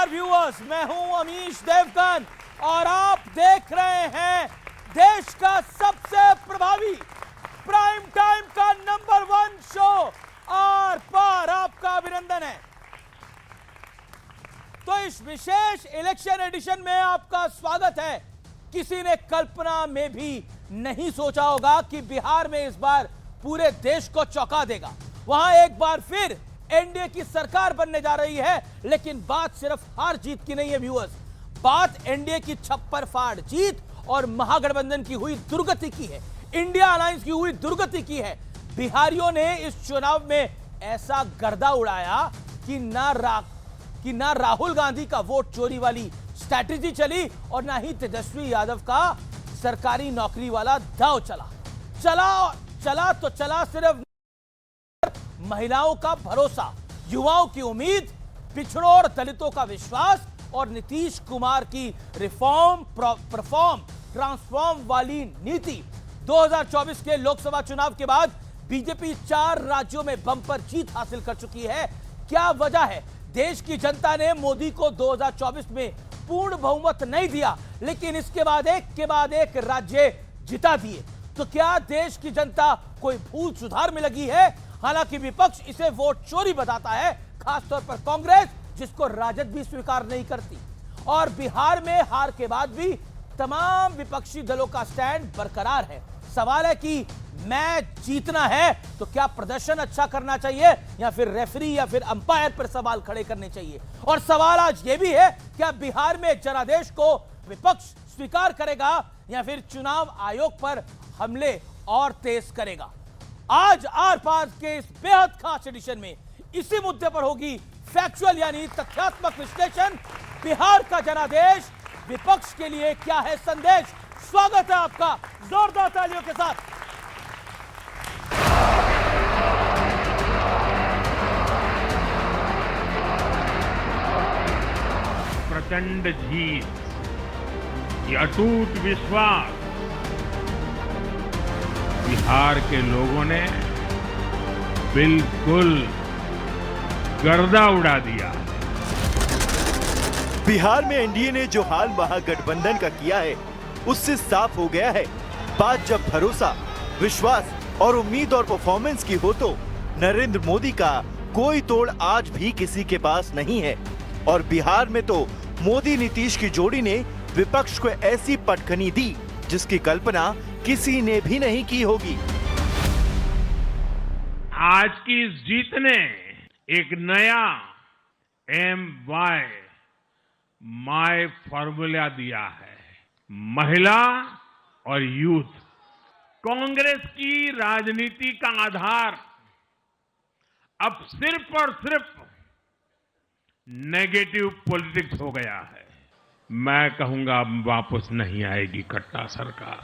नमस्कार व्यूअर्स, मैं हूं अमीश देवगन और आप देख रहे हैं देश का सबसे प्रभावी प्राइम टाइम का नंबर 1 शो आर पार। आपका अभिनंदन है। तो इस विशेष इलेक्शन एडिशन में आपका स्वागत है। किसी ने कल्पना में भी नहीं सोचा होगा कि बिहार में इस बार पूरे देश को चौंका देगा। वहां एक बार फिर एनडीए की सरकार बनने जा रही है, लेकिन बात सिर्फ हार जीत की नहीं है व्यूअर्स, बात एनडीए की छप्पर फाड़ जीत और महागठबंधन की हुई दुर्गति की है, इंडिया अलायंस की हुई दुर्गति की है। बिहारियों ने इस चुनाव में ऐसा गर्दा उड़ाया कि ना राहुल गांधी का वोट चोरी वाली स्ट्रैटेजी चली और ना ही तेजस्वी यादव का सरकारी नौकरी वाला दांव चला सिर्फ महिलाओं का भरोसा, युवाओं की उम्मीद, पिछड़ों और दलितों का विश्वास और नीतीश कुमार की रिफॉर्म ट्रांसफॉर्म वाली नीति। 2024 के लोकसभा चुनाव के बाद बीजेपी 4 राज्यों में बम्पर जीत हासिल कर चुकी है। क्या वजह है? देश की जनता ने मोदी को 2024 में पूर्ण बहुमत नहीं दिया, लेकिन इसके बाद एक राज्य जिता दिए। तो क्या देश की जनता कोई भूल सुधार में लगी है? हालांकि विपक्ष इसे वोट चोरी बताता है, खासतौर पर कांग्रेस, जिसको राजद भी स्वीकार नहीं करती। और बिहार में हार के बाद भी तमाम विपक्षी दलों का स्टैंड बरकरार है। सवाल है कि मैच जीतना है तो क्या प्रदर्शन अच्छा करना चाहिए या फिर रेफरी या फिर अंपायर पर सवाल खड़े करने चाहिए। और सवाल आज यह भी है, क्या बिहार में जनादेश को विपक्ष स्वीकार करेगा या फिर चुनाव आयोग पर हमले और तेज करेगा। आज आर पार के इस बेहद खास एडिशन में इसी मुद्दे पर होगी फैक्चुअल यानी तथ्यात्मक विश्लेषण। बिहार का जनादेश विपक्ष के लिए क्या है संदेश? स्वागत है आपका जोरदार तालियों के साथ। प्रचंड जीत, ये अटूट विश्वास बिहार के लोगों ने बिल्कुल गर्दा उड़ा दिया। बिहार में एनडीए ने जो हाल महागठबंधन का किया है, उससे साफ हो गया है, बात जब भरोसा, विश्वास और उम्मीद और परफॉर्मेंस की हो तो नरेंद्र मोदी का कोई तोड़ आज भी किसी के पास नहीं है। और बिहार में तो मोदी नीतीश की जोड़ी ने विपक्ष को ऐसी पटखनी दी जिसकी कल्पना किसी ने भी नहीं की होगी। आज की इस जीत ने एक नया माय फॉर्मूला दिया है। महिला और यूथ, कांग्रेस की राजनीति का आधार अब सिर्फ और सिर्फ नेगेटिव पॉलिटिक्स हो गया है। मैं कहूंगा वापस नहीं आएगी कट्टा सरकार।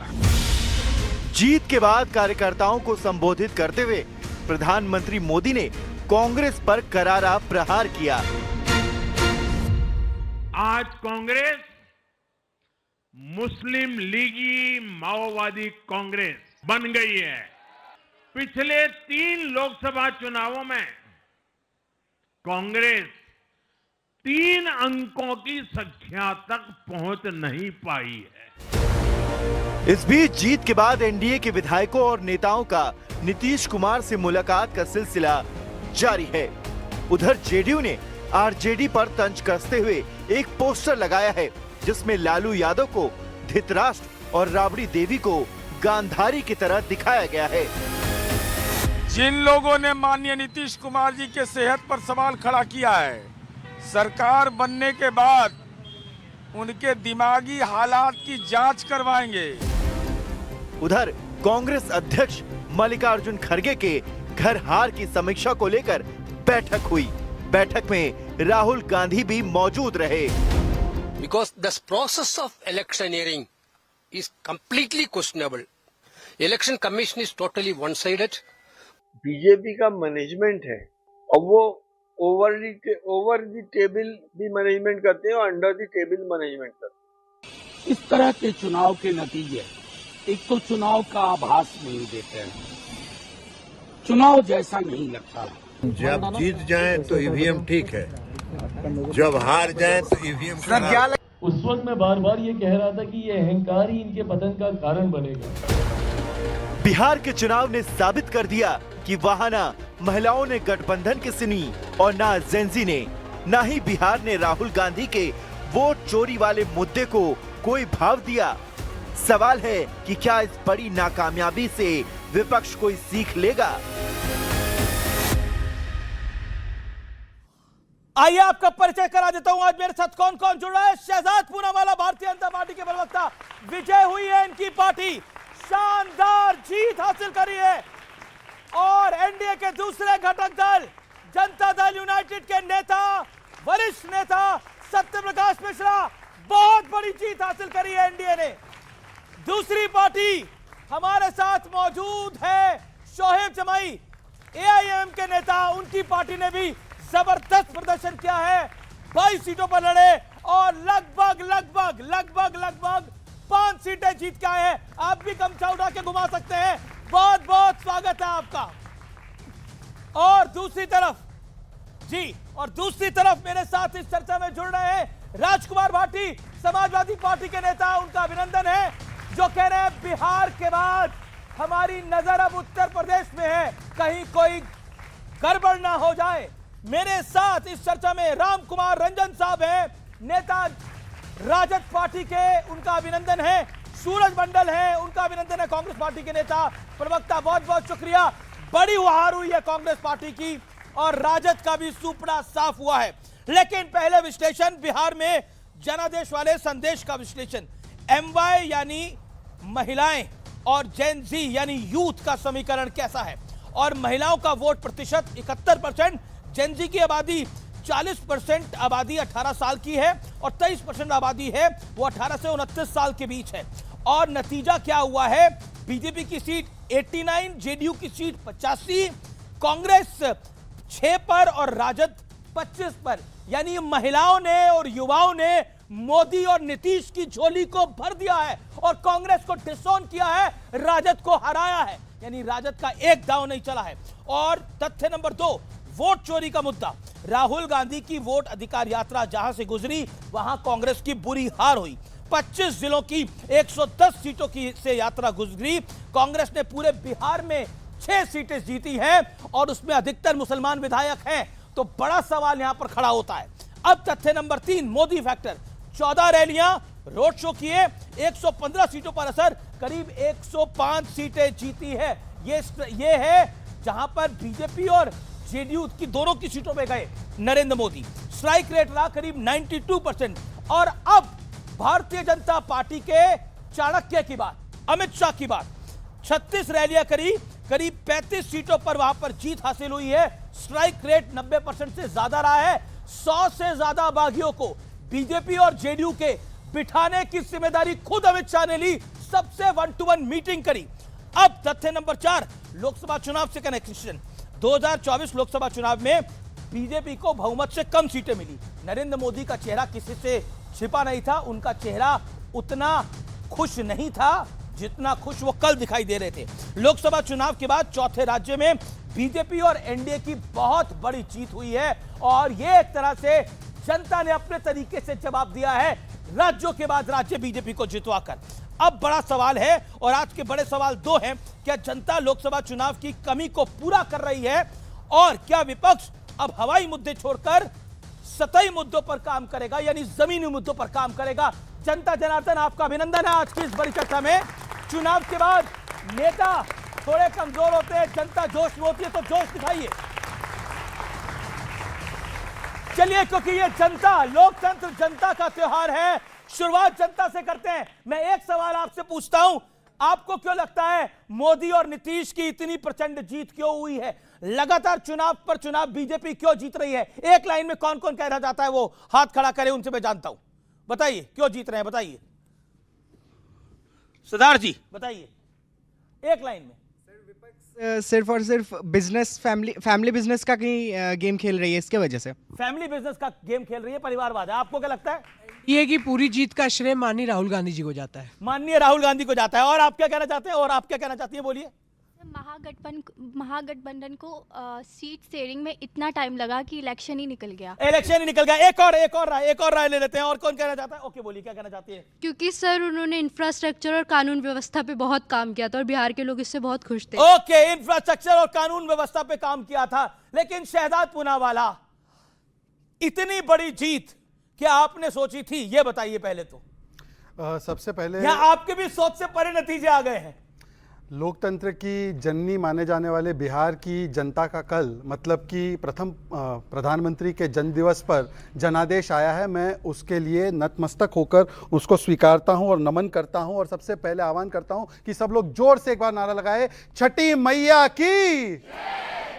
जीत के बाद कार्यकर्ताओं को संबोधित करते हुए प्रधानमंत्री मोदी ने कांग्रेस पर करारा प्रहार किया। आज कांग्रेस मुस्लिम लीगी माओवादी कांग्रेस बन गई है। पिछले 3 लोकसभा चुनावों में कांग्रेस 3 अंकों की संख्या तक पहुंच नहीं पाई है। इस बीच जीत के बाद एनडीए के विधायकों और नेताओं का नीतीश कुमार से मुलाकात का सिलसिला जारी है। उधर जेडीयू ने आरजेडी पर तंज कसते हुए एक पोस्टर लगाया है, जिसमें लालू यादव को धृतराष्ट्र और राबड़ी देवी को गांधारी की तरह दिखाया गया है। जिन लोगों ने माननीय नीतीश कुमार जी के सेहत पर सवाल खड़ा किया है, सरकार बनने के बाद उनके दिमागी हालात की जांच करवाएंगे। उधर कांग्रेस अध्यक्ष मल्लिकार्जुन खड़गे के घर हार की समीक्षा को लेकर बैठक हुई। बैठक में राहुल गांधी भी मौजूद रहे। Because this process of electioneering is completely questionable. Election Commission is totally one-sided. BJP का मैनेजमेंट है और वो ओवर दी टेबल भी मैनेजमेंट करते हैं और अंडर दी टेबल मैनेजमेंट करते हैं। इस तरह के चुनाव के नतीजे एक तो चुनाव का आभास नहीं देते हैं, चुनाव जैसा नहीं लगता। जब जीत जाए तो ईवीएम ठीक है, जब हार जाए तो ईवीएम का उस वक्त मैं बार बार ये कह रहा था कि ये अहंकार ही इनके पतन का कारण बनेगा। बिहार के चुनाव ने साबित कर दिया कि वहां ना महिलाओं ने गठबंधन की सुनी और ना जेंजी ने, ना ही बिहार ने राहुल गांधी के वोट चोरी वाले मुद्दे को कोई भाव दिया। सवाल है कि क्या इस बड़ी नाकामयाबी से विपक्ष कोई सीख लेगा? आइए आपका परिचय करा देता हूं। आज मेरे साथ कौन कौन जुड़ रहा है। शहजाद पूनावाला भारतीय जनता पार्टी के प्रवक्ता, विजय हुई है इनकी पार्टी, शानदार जीत हासिल करी है। और एनडीए के दूसरे घटक दल जनता दल यूनाइटेड के नेता, वरिष्ठ नेता सत्यप्रकाश मिश्रा, बहुत बड़ी जीत हासिल करी है एनडीए ने। दूसरी पार्टी हमारे साथ मौजूद है शोहेब जमाई, एआईएम के नेता, उनकी पार्टी ने भी जबरदस्त प्रदर्शन किया है, 22 सीटों पर लड़े और लगभग 5 सीटें जीत के आए हैं। आप भी गमछा उठा के घुमा सकते हैं। बहुत बहुत स्वागत है आपका। और दूसरी तरफ मेरे साथ इस चर्चा में जुड़ रहे हैं राजकुमार भाटी, समाजवादी पार्टी के नेता। उनका अभिनंदन है, जो कह रहे हैं बिहार के बाद हमारी नजर अब उत्तर प्रदेश में है, कहीं कोई गड़बड़ ना हो जाए। मेरे साथ इस चर्चा में राम कुमार रंजन साहब हैं, नेता राजद पार्टी के, उनका अभिनंदन है। सूरज मंडल है, उनका अभिनंदन है, कांग्रेस पार्टी के नेता प्रवक्ता। बहुत बहुत शुक्रिया। बड़ी उहार हुई है कांग्रेस पार्टी की और राजद का भी सुपड़ा साफ हुआ है। लेकिन पहले विश्लेषण, बिहार में जनादेश वाले संदेश का विश्लेषण। MY यानी महिलाएं और जेन जी यानी यूथ का समीकरण कैसा है? और महिलाओं का वोट प्रतिशत 71%, जेन जी की आबादी 40% आबादी 18 साल की है और 23% आबादी है वो 18 से 29 साल के बीच है। और नतीजा क्या हुआ है? बीजेपी की सीट 89, जेडीयू की सीट 85, कांग्रेस 6 पर और राजद 25 पर। यानी महिलाओं ने और युवाओं ने मोदी और नीतीश की झोली को भर दिया है और कांग्रेस को डिसऑन किया है, राजद को हराया है। यानी राजद का एक दांव नहीं चला है। और तथ्य नंबर 2, वोट चोरी का मुद्दा। राहुल गांधी की वोट अधिकार यात्रा जहां से गुजरी वहां कांग्रेस की बुरी हार हुई। 25 जिलों की 110 सीटों की से यात्रा गुजरी। कांग्रेस ने पूरे बिहार में 6 सीटें जीती हैं और उसमें अधिकतर मुसलमान विधायक हैं। तो बड़ा सवाल यहां पर खड़ा होता है। अब तथ्य नंबर 3, मोदी फैक्टर। 14 रैलियां, रोड शो किए, 115 सीटों पर असर, करीब 105 सीटें जीती है। ये है जहां पर बीजेपी और जेडीयू की दोनों की सीटों पे गए नरेंद्र मोदी। स्ट्राइक रेट रहा करीब 92%। और अब भारतीय जनता पार्टी के चाणक्य की बात, अमित शाह की बात। 36 रैलियां करी, करीब 35 सीटों पर वहां पर जीत हासिल हुई है। स्ट्राइक रेट 90% से ज्यादा रहा है। 100 से ज्यादा बागियों को बीजेपी और जेडीयू के बिठाने की जिम्मेदारी खुद अमित शाह ने ली। सबसे 1-to-1 मीटिंग करी। अब तथ्य नंबर 4, लोकसभा चुनाव से कनेक्शन। 2024 लोकसभा चुनाव में बीजेपी को बहुमत से कम सीटें मिली। नरेंद्र मोदी का चेहरा किसी से छिपा नहीं था, उनका चेहरा उतना खुश नहीं था जितना खुश वो कल दिखाई दे रहे थे। लोकसभा चुनाव के बाद चौथे राज्य में बीजेपी और एनडीए की बहुत बड़ी जीत हुई है और ये एक तरह से जनता ने अपने तरीके से जवाब दिया है, राज्यों के बाद राज्य बीजेपी को जितवाकर। अब बड़ा सवाल है और आज के बड़े सवाल 2 हैं। क्या जनता लोकसभा चुनाव की कमी को पूरा कर रही है और क्या विपक्ष अब हवाई मुद्दे छोड़कर सतही मुद्दों पर काम करेगा, यानी जमीनी मुद्दों पर काम करेगा? जनता जनार्दन, आपका अभिनंदन है आज की इस बड़ी चर्चा में। चुनाव के बाद नेता थोड़े कमजोर होते हैं, जनता जोश में होती है, तो जोश दिखाइए। चलिए, क्योंकि ये जनता, लोकतंत्र जनता का त्योहार है, शुरुआत जनता से करते हैं। मैं एक सवाल आपसे पूछता हूं, आपको क्यों लगता है मोदी और नीतीश की इतनी प्रचंड जीत क्यों हुई है? लगातार चुनाव पर चुनाव बीजेपी क्यों जीत रही है? एक लाइन में कौन कौन कह रहा जाता है वो हाथ खड़ा करे, उनसे मैं जानता हूं। बताइए क्यों जीत रहे हैं, बताइए सिद्धार्थ जी, बताइए एक लाइन में। सिर्फ और सिर्फ बिजनेस, फैमिली बिजनेस का कहीं गेम खेल रही है, इसके वजह से फैमिली बिजनेस का गेम खेल रही है, परिवारवाद है। आपको क्या लगता है? ये कि पूरी जीत का श्रेय माननीय राहुल गांधी जी को जाता है। माननीय राहुल गांधी को जाता है। और आप क्या कहना चाहते हैं? और आप क्या कहना चाहती हैं, बोलिए। महागठबंधन को सीट शेयरिंग में इतना टाइम लगा कि इलेक्शन ही निकल गया। इलेक्शन ही निकल गया। एक और राय ले लेते हैं। और कौन कहना चाहता है? ओके, बोलिए, क्या कहना चाहती है? क्योंकि सर उन्होंने इंफ्रास्ट्रक्चर और कानून व्यवस्था पे बहुत काम किया था और बिहार के लोग इससे बहुत खुश थे। ओके, इंफ्रास्ट्रक्चर और कानून व्यवस्था पे काम किया था, लेकिन शहजाद पूनावाला, इतनी बड़ी जीत क्या आपने सोची थी? ये बताइए पहले तो। सबसे पहले या आपके भी सोच से परे नतीजे आ गए हैं? लोकतंत्र की जननी माने जाने वाले बिहार की जनता का कल, मतलब कि प्रथम प्रधानमंत्री के जन्मदिवस पर जनादेश आया है। मैं उसके लिए नतमस्तक होकर उसको स्वीकारता हूं और नमन करता हूं। और सबसे पहले आह्वान करता हूं कि सब लोग जोर से एक बार नारा लगाए, छठी मैया की।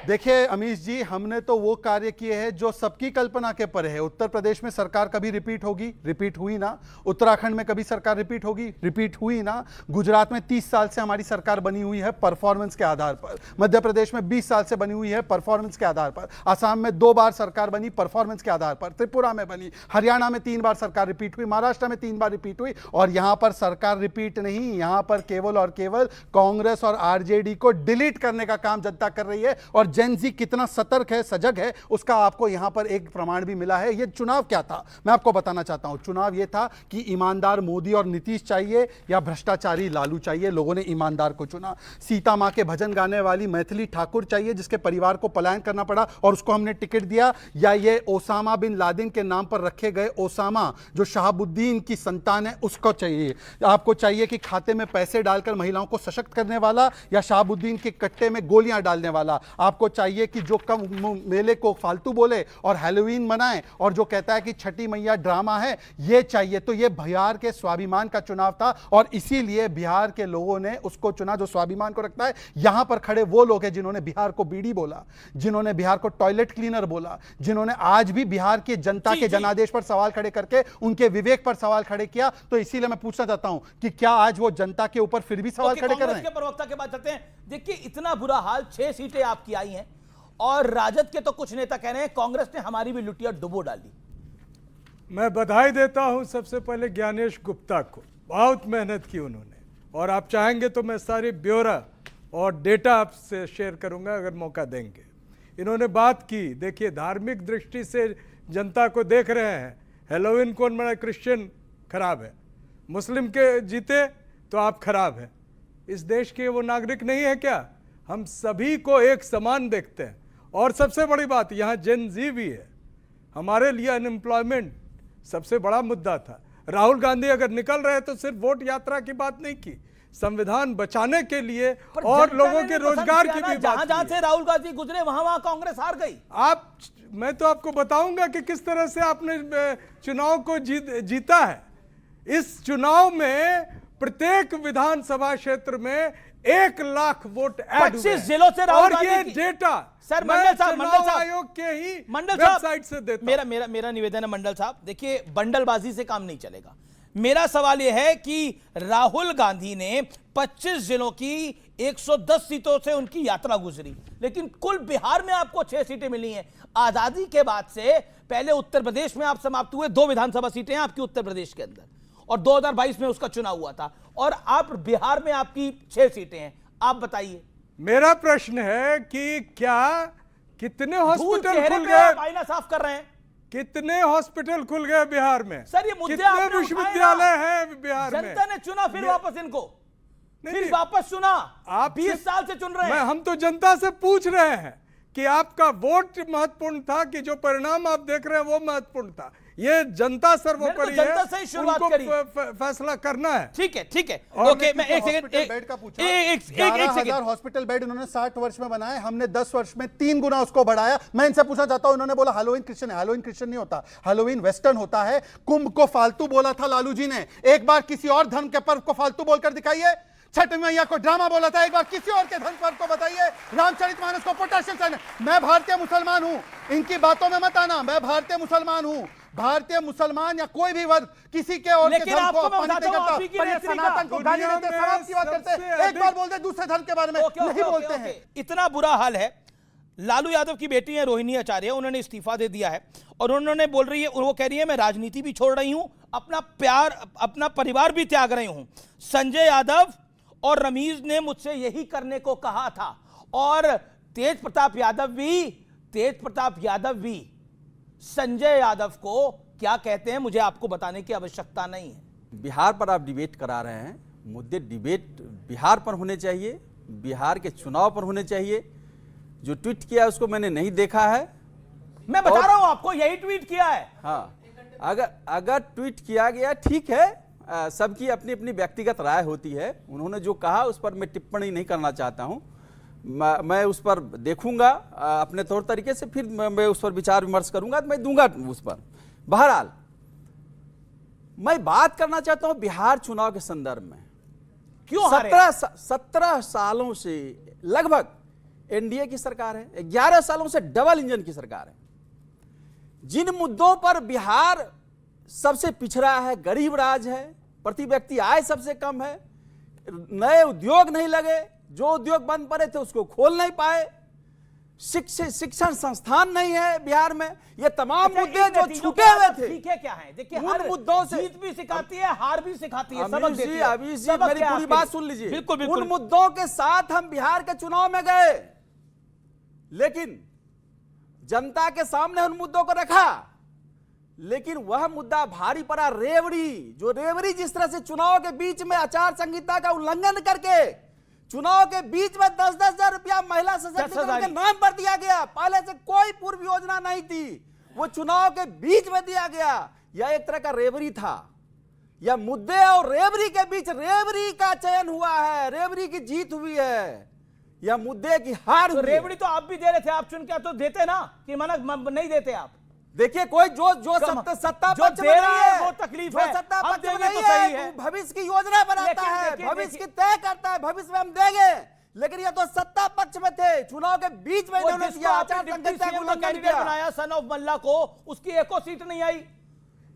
देखिए अमीश जी, हमने तो वो कार्य किए हैं जो सबकी कल्पना के परे है। उत्तर प्रदेश में सरकार कभी रिपीट होगी? रिपीट हुई ना। उत्तराखंड में कभी सरकार रिपीट होगी? रिपीट हुई ना। गुजरात में 30 साल से हमारी सरकार बनी हुई है परफॉर्मेंस के आधार पर। मध्य प्रदेश में 20 साल से बनी हुई है परफॉर्मेंस के आधार पर। आसाम में 2 बार सरकार बनी परफॉर्मेंस के आधार पर। त्रिपुरा में बनी, हरियाणा में 3 बार सरकार रिपीट हुई, महाराष्ट्र में 3 बार रिपीट हुई। और यहां पर सरकार रिपीट नहीं, यहां पर केवल और केवल कांग्रेस और आरजेडी को डिलीट करने का काम जनता कर रही है। और जेन जी कितना सतर्क है, सजग है, उसका आपको यहां पर एक प्रमाण भी मिला है। यह चुनाव क्या था मैं आपको बताना चाहता हूं। चुनाव यह था कि ईमानदार मोदी और नीतीश चाहिए या भ्रष्टाचारी लालू चाहिए। लोगों ने ईमानदार को चुना। सीता मां के भजन गाने वाली मैथिली ठाकुर चाहिए जिसके परिवार को पलायन करना पड़ा और उसको हमने टिकट दिया, या ये ओसामा बिन लादेन के नाम पर रखे गए ओसामा जो शहाबुद्दीन की संतान है उसको चाहिए? आपको चाहिए कि खाते में पैसे डालकर महिलाओं को सशक्त करने वाला या शहाबुद्दीन के कट्टे में गोलियां डालने वाला? आपको चाहिए कि जो कम मेले को फालतू बोले और हैलोवीन मनाए और जो कहता है कि छठी मैया ड्रामा है, ये चाहिए? तो ये बिहार के स्वाभिमान का चुनाव था और इसीलिए बिहार के लोगों ने उसको चुना जो स्वाभिमान को रखता है। यहां पर खड़े वो लोग हैं जिन्होंने बिहार को बीड़ी बोला, जिन्होंने बिहार को टॉयलेट क्लीनर बोला, जिन्होंने आज भी बिहार की जनता के जनादेश पर सवाल खड़े करके उनके विवेक पर सवाल खड़े किया। तो इसीलिए मैं पूछना चाहता हूं कि क्या आज वो जनता के ऊपर फिर भी सवाल खड़े कर रहे हैं? प्रवक्ता के बाद चलते हैं। देखिए, इतना बुरा हाल, 6 सीटें आपकी आई हैं और राजद के तो कुछ नेता कह रहे हैं कांग्रेस ने हमारी भी लुटिया डुबो डाली। मैं बधाई देता हूं सबसे पहले ज्ञानेश गुप्ता को, बहुत मेहनत की उन्होंने। और आप चाहेंगे तो मैं सारी ब्यौरा और डेटा आपसे शेयर करूंगा अगर मौका देंगे। इन्होंने बात की, देखिए धार्मिक दृष्टि से जनता को देख रहे हैं। हेलोवीन कौन मना? क्रिश्चियन खराब है, मुस्लिम के जीते तो आप खराब हैं। इस देश के वो नागरिक नहीं है क्या? हम सभी को एक समान देखते हैं। और सबसे बड़ी बात, यहाँ जेन जी भी है। हमारे लिए अनएम्प्लॉयमेंट सबसे बड़ा मुद्दा था। राहुल गांधी अगर निकल रहे तो सिर्फ वोट यात्रा की बात नहीं की, संविधान बचाने के लिए और लोगों के रोजगार की भी बात। जहां से राहुल गांधी गुजरे वहां कांग्रेस हार गई। मैं तो आपको बताऊंगा कि किस तरह से आपने चुनाव को जीता है। इस चुनाव में प्रत्येक विधानसभा क्षेत्र में 1 लाख वोट ऐड 25 जिलों से राहुल और ये डेटा सर मंडल साहब आयोग के ही वेबसाइट से देता। मेरा निवेदन है मंडल साहब, देखिए बंडलबाजी से काम नहीं चलेगा। मेरा सवाल यह है कि राहुल गांधी ने 25 जिलों की 110 सीटों से उनकी यात्रा गुजरी, लेकिन कुल बिहार में आपको 6 सीटें मिली हैं। आजादी के बाद से पहले उत्तर प्रदेश में आप समाप्त हुए, 2 विधानसभा सीटें हैं आपकी उत्तर प्रदेश के अंदर, और 2022 में उसका चुनाव हुआ था, और आप बिहार में आपकी 6 सीटें हैं। आप बताइए। मेरा प्रश्न है कि क्या कितने हॉस्पिटल खुल गए? आईना साफ कर रहे हैं। कितने हॉस्पिटल खुल गए बिहार में? सर ये मुद्दे कितने विश्वविद्यालय हैं बिहार में? जनता ने चुना, फिर वापस इनको फिर वापस चुना। आप 20 साल से चुन रहे हैं। हम तो जनता से पूछ रहे हैं कि आपका वोट महत्वपूर्ण था कि जो परिणाम आप देख रहे हैं वो महत्वपूर्ण था? ये जनता सर्वोपरि है, जनता से ही शुरुआत करी, फैसला करना है। ठीक है, ठीक है, ओके। मैं एक सेकंड बेड का पूछा। 11,000 हॉस्पिटल बेड उन्होंने 60 वर्ष में बनाए, हमने 10 वर्ष में 3 गुना उसको बढ़ाया। मैं इनसे पूछना चाहता हूं, इन्होंने बोला हैलोवीन क्रिश्चियन है। हैलोवीन क्रिश्चियन नहीं होता, हैलोवीन वेस्टर्न होता है। कुंभ को फालतू बोला था लालू जी ने, एक बार किसी और धर्म के पर्व को फालतू बोलकर दिखाइए। छठ मैया को ड्रामा बोला था, एक बार किसी और के धर्म पर्व को बताइए। रामचरितमानस को पोटेशियम। मैं भारतीय मुसलमान हूं, इनकी बातों में मत आना। मैं भारतीय मुसलमान हूं। भारतीय मुसलमान या कोई भी वर्ग किसी के और के धर्म को अपमानित नहीं करता, पर ये सनातन को गाली देते, समाज की बात करते, एक बार बोलते दूसरे धर्म के बारे में नहीं बोलते हैं। इतना बुरा हाल है। लालू यादव की बेटी है रोहिणी आचार्य, उन्होंने इस्तीफा दे दिया है और उन्होंने बोल रही है, वो कह रही है मैं राजनीति भी छोड़ रही हूं, अपना प्यार अपना परिवार भी त्याग रही हूं। संजय यादव और रमीज ने मुझसे यही करने को कहा था। और तेज प्रताप यादव भी संजय यादव को क्या कहते हैं मुझे आपको बताने की आवश्यकता नहीं है। बिहार पर आप डिबेट करा रहे हैं, मुद्दे डिबेट बिहार पर होने चाहिए, बिहार के चुनाव पर होने चाहिए। जो ट्वीट किया उसको मैंने नहीं देखा है, मैं बता रहा हूं आपको, यही ट्वीट किया है। हाँ, अगर ट्वीट किया गया ठीक है, सबकी अपनी अपनी व्यक्तिगत राय होती है। उन्होंने जो कहा उस पर मैं टिप्पणी नहीं करना चाहता हूं। मैं उस पर देखूंगा अपने तौर तरीके से, फिर मैं उस पर विचार विमर्श करूंगा, तो मैं दूंगा उस पर। बहरहाल मैं बात करना चाहता हूं बिहार चुनाव के संदर्भ में। क्यों 17 सालों से लगभग एनडीए की सरकार है, 11 सालों से डबल इंजन की सरकार है। जिन मुद्दों पर बिहार सबसे पिछड़ा है, गरीब राज है, प्रति व्यक्ति आय सबसे कम है, नए उद्योग नहीं लगे, जो उद्योग बंद पड़े थे उसको खोल नहीं पाए, शिक्षण संस्थान नहीं है बिहार में, ये तमाम मुद्दे जो छूटे हुए थे। ठीक है, क्या है देखिए, उन मुद्दों से जीत भी सिखाती है, हार भी सिखाती है, सबक देती है। अभी जी मेरी पूरी बात सुन लीजिए। बिल्कुल। उन मुद्दों के साथ हम बिहार के चुनाव में गए, लेकिन जनता के सामने उन मुद्दों को रखा, लेकिन वह मुद्दा भारी पड़ा रेवड़ी जिस तरह से चुनाव के बीच में आचार संहिता का उल्लंघन करके चुनाव के बीच में 10-10 हजार रुपया महिला सशक्तिकरण के नाम पर दिया गया। पहले से कोई पूर्व योजना नहीं थी, वो चुनाव के बीच में दिया गया। यह एक तरह का रेवड़ी था। यह मुद्दे और रेवड़ी के बीच रेवड़ी का चयन हुआ है, रेवड़ी की जीत हुई है, यह मुद्दे की हार हुई। रेवड़ी तो आप भी दे रहे थे, आप चुन के तो देते ना, कि मना नहीं देते आप। देखिए, कोई जो सत्ता पक्ष में नहीं है, वो तकलीफ जो है, सत्ता हम पक्ष में देंगे नहीं तो सही है, है। भविष्य की योजना बनाता है, भविष्य की तय करता है, भविष्य में हम देंगे। लेकिन ये तो सत्ता पक्ष में थे, चुनाव के बीच में इन्होंने दिया, आचार संहिता का उल्लंघन किया। बनाया सन ऑफ मल्ला को, उसकी एको सीट नहीं आई,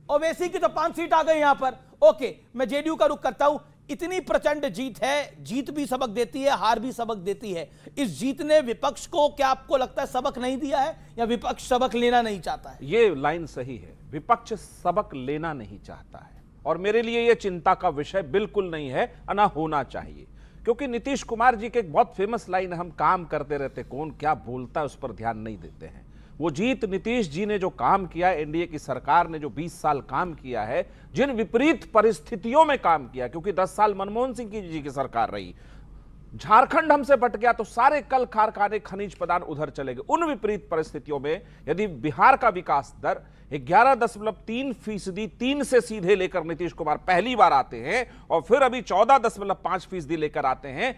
ओवैसी की तो 5 सीट आ गई यहां पर। ओके, मैं जेडीयू का रुख करता हूं। इतनी प्रचंड जीत है, जीत भी सबक देती है, हार भी सबक देती है। इस जीत ने विपक्ष को, क्या आपको लगता है, सबक नहीं दिया है, या विपक्ष सबक लेना नहीं चाहता है? ये लाइन सही है, विपक्ष सबक लेना नहीं चाहता है, और मेरे लिए ये चिंता का विषय बिल्कुल नहीं है, ना होना चाहिए। क्योंकि नीतीश कुमार जी के एक बहुत फेमस लाइन है, हम काम करते रहते, कौन क्या बोलता है उस पर ध्यान नहीं देते हैं। वो जीत नीतीश जी ने जो काम किया, एनडीए की सरकार ने जो 20 साल काम किया है, जिन विपरीत परिस्थितियों में काम किया, क्योंकि 10 साल मनमोहन सिंह जी की सरकार रही, झारखंड हमसे बट गया तो सारे कल कारखाने खनिज पदार्थ उधर चले गए। उन विपरीत परिस्थितियों में यदि बिहार का विकास दर 11.3%, 3 से सीधे लेकर नीतीश कुमार पहली बार आते हैं, और फिर अभी 14.5% लेकर आते हैं,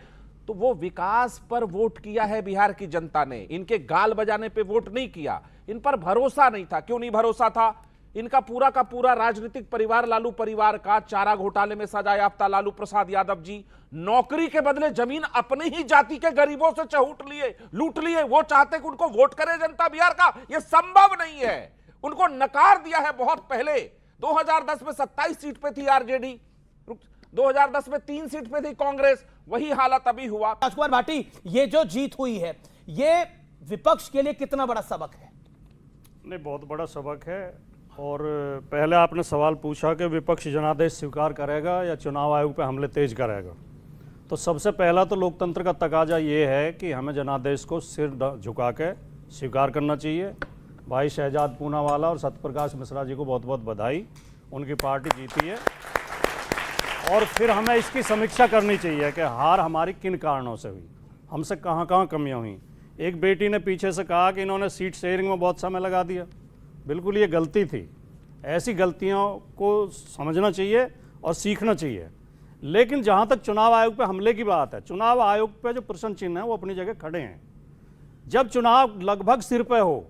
तो वो विकास पर वोट किया है बिहार की जनता ने, इनके गाल बजाने पे वोट नहीं किया। इन पर भरोसा नहीं था। क्यों नहीं भरोसा था? इनका पूरा का पूरा राजनीतिक परिवार, लालू परिवार का, चारा घोटाले में सजा याफ्ता लालू प्रसाद यादव जी, नौकरी के बदले जमीन अपनी ही जाति के गरीबों से लूट लिए। वो चाहते कि उनको वोट करे जनता बिहार का, यह संभव नहीं है। उनको नकार दिया है बहुत पहले। 2010 में 27 सीट पे थी आरजेडी, 2010 में 3 सीट पे थी कांग्रेस, वही हालत अभी हुआ। राजकुमार भाटी, ये जो जीत हुई है, ये विपक्ष के लिए कितना बड़ा सबक है? नहीं, बहुत बड़ा सबक है। और पहले आपने सवाल पूछा कि विपक्ष जनादेश स्वीकार करेगा या चुनाव आयोग पे हमले तेज करेगा। तो सबसे पहला तो लोकतंत्र का तकाजा ये है कि हमें जनादेश को सिर झुका के स्वीकार करना चाहिए। भाई शहजाद पूनावाला और सत्यप्रकाश मिश्रा जी को बहुत बहुत बधाई, उनकी पार्टी जीती है। और फिर हमें इसकी समीक्षा करनी चाहिए कि हार हमारी किन कारणों से हुई, हमसे कहाँ कहाँ कमियाँ हुई। एक बेटी ने पीछे से कहा कि इन्होंने सीट शेयरिंग में बहुत समय लगा दिया, बिल्कुल ये गलती थी। ऐसी गलतियों को समझना चाहिए और सीखना चाहिए। लेकिन जहाँ तक चुनाव आयोग पे हमले की बात है, चुनाव आयोग पे जो प्रश्न चिन्ह है वो अपनी जगह खड़े हैं। जब चुनाव लगभग सिर पे हो,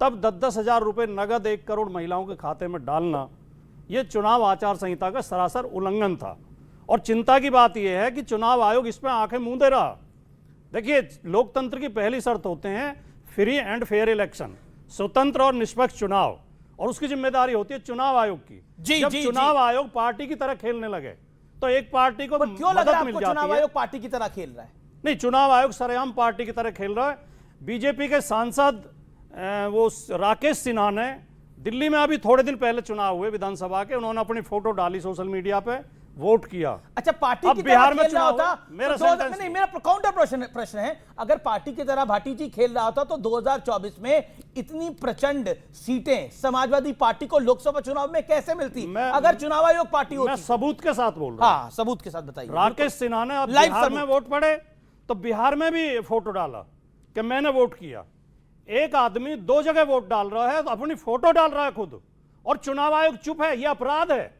तब 10-10 हज़ार रुपये नगद 1 करोड़ महिलाओं के खाते में डालना, ये चुनाव आचार संहिता का सरासर उल्लंघन था। और चिंता की बात यह है कि चुनाव आयोग इसमें आंखें मूंदे रहा। देखिए, लोकतंत्र की पहली शर्त होते हैं फ्री एंड फेयर इलेक्शन, स्वतंत्र और निष्पक्ष चुनाव, और उसकी जिम्मेदारी होती है चुनाव आयोग की। जब चुनाव आयोग पार्टी की तरह खेलने लगे तो एक पार्टी को क्यों लग रहा है आपको चुनाव आयोग पार्टी की तरह खेल रहा है? नहीं, चुनाव आयोग सरेआम पार्टी की तरह खेल रहा है। बीजेपी के सांसद वो राकेश सिन्हा ने दिल्ली में अभी थोड़े दिन पहले चुनाव हुए विधानसभा के, उन्होंने अपनी फोटो डाली सोशल मीडिया पे, वोट किया। अच्छा, पार्टी अब की बिहार तरह में खेल रहा चुनाव होता मेरा तो नहीं, मेरा काउंटर प्रश्न है, अगर पार्टी की तरह भाटी जी खेल रहा होता तो 2024 में इतनी प्रचंड सीटें समाजवादी पार्टी को लोकसभा चुनाव में कैसे मिलती अगर चुनाव आयोग पार्टी होती? मैं सबूत के साथ बोल रहा हूं। हाँ, सबूत के साथ बताइए। राकेश सिन्हा ने अब बिहार में वोट पड़े तो बिहार में भी फोटो डाला कि मैंने वोट किया। एक आदमी 2 जगह वोट डाल रहा है तो अपनी फोटो डाल रहा है खुद, और चुनाव आयोग चुप है। यह अपराध है,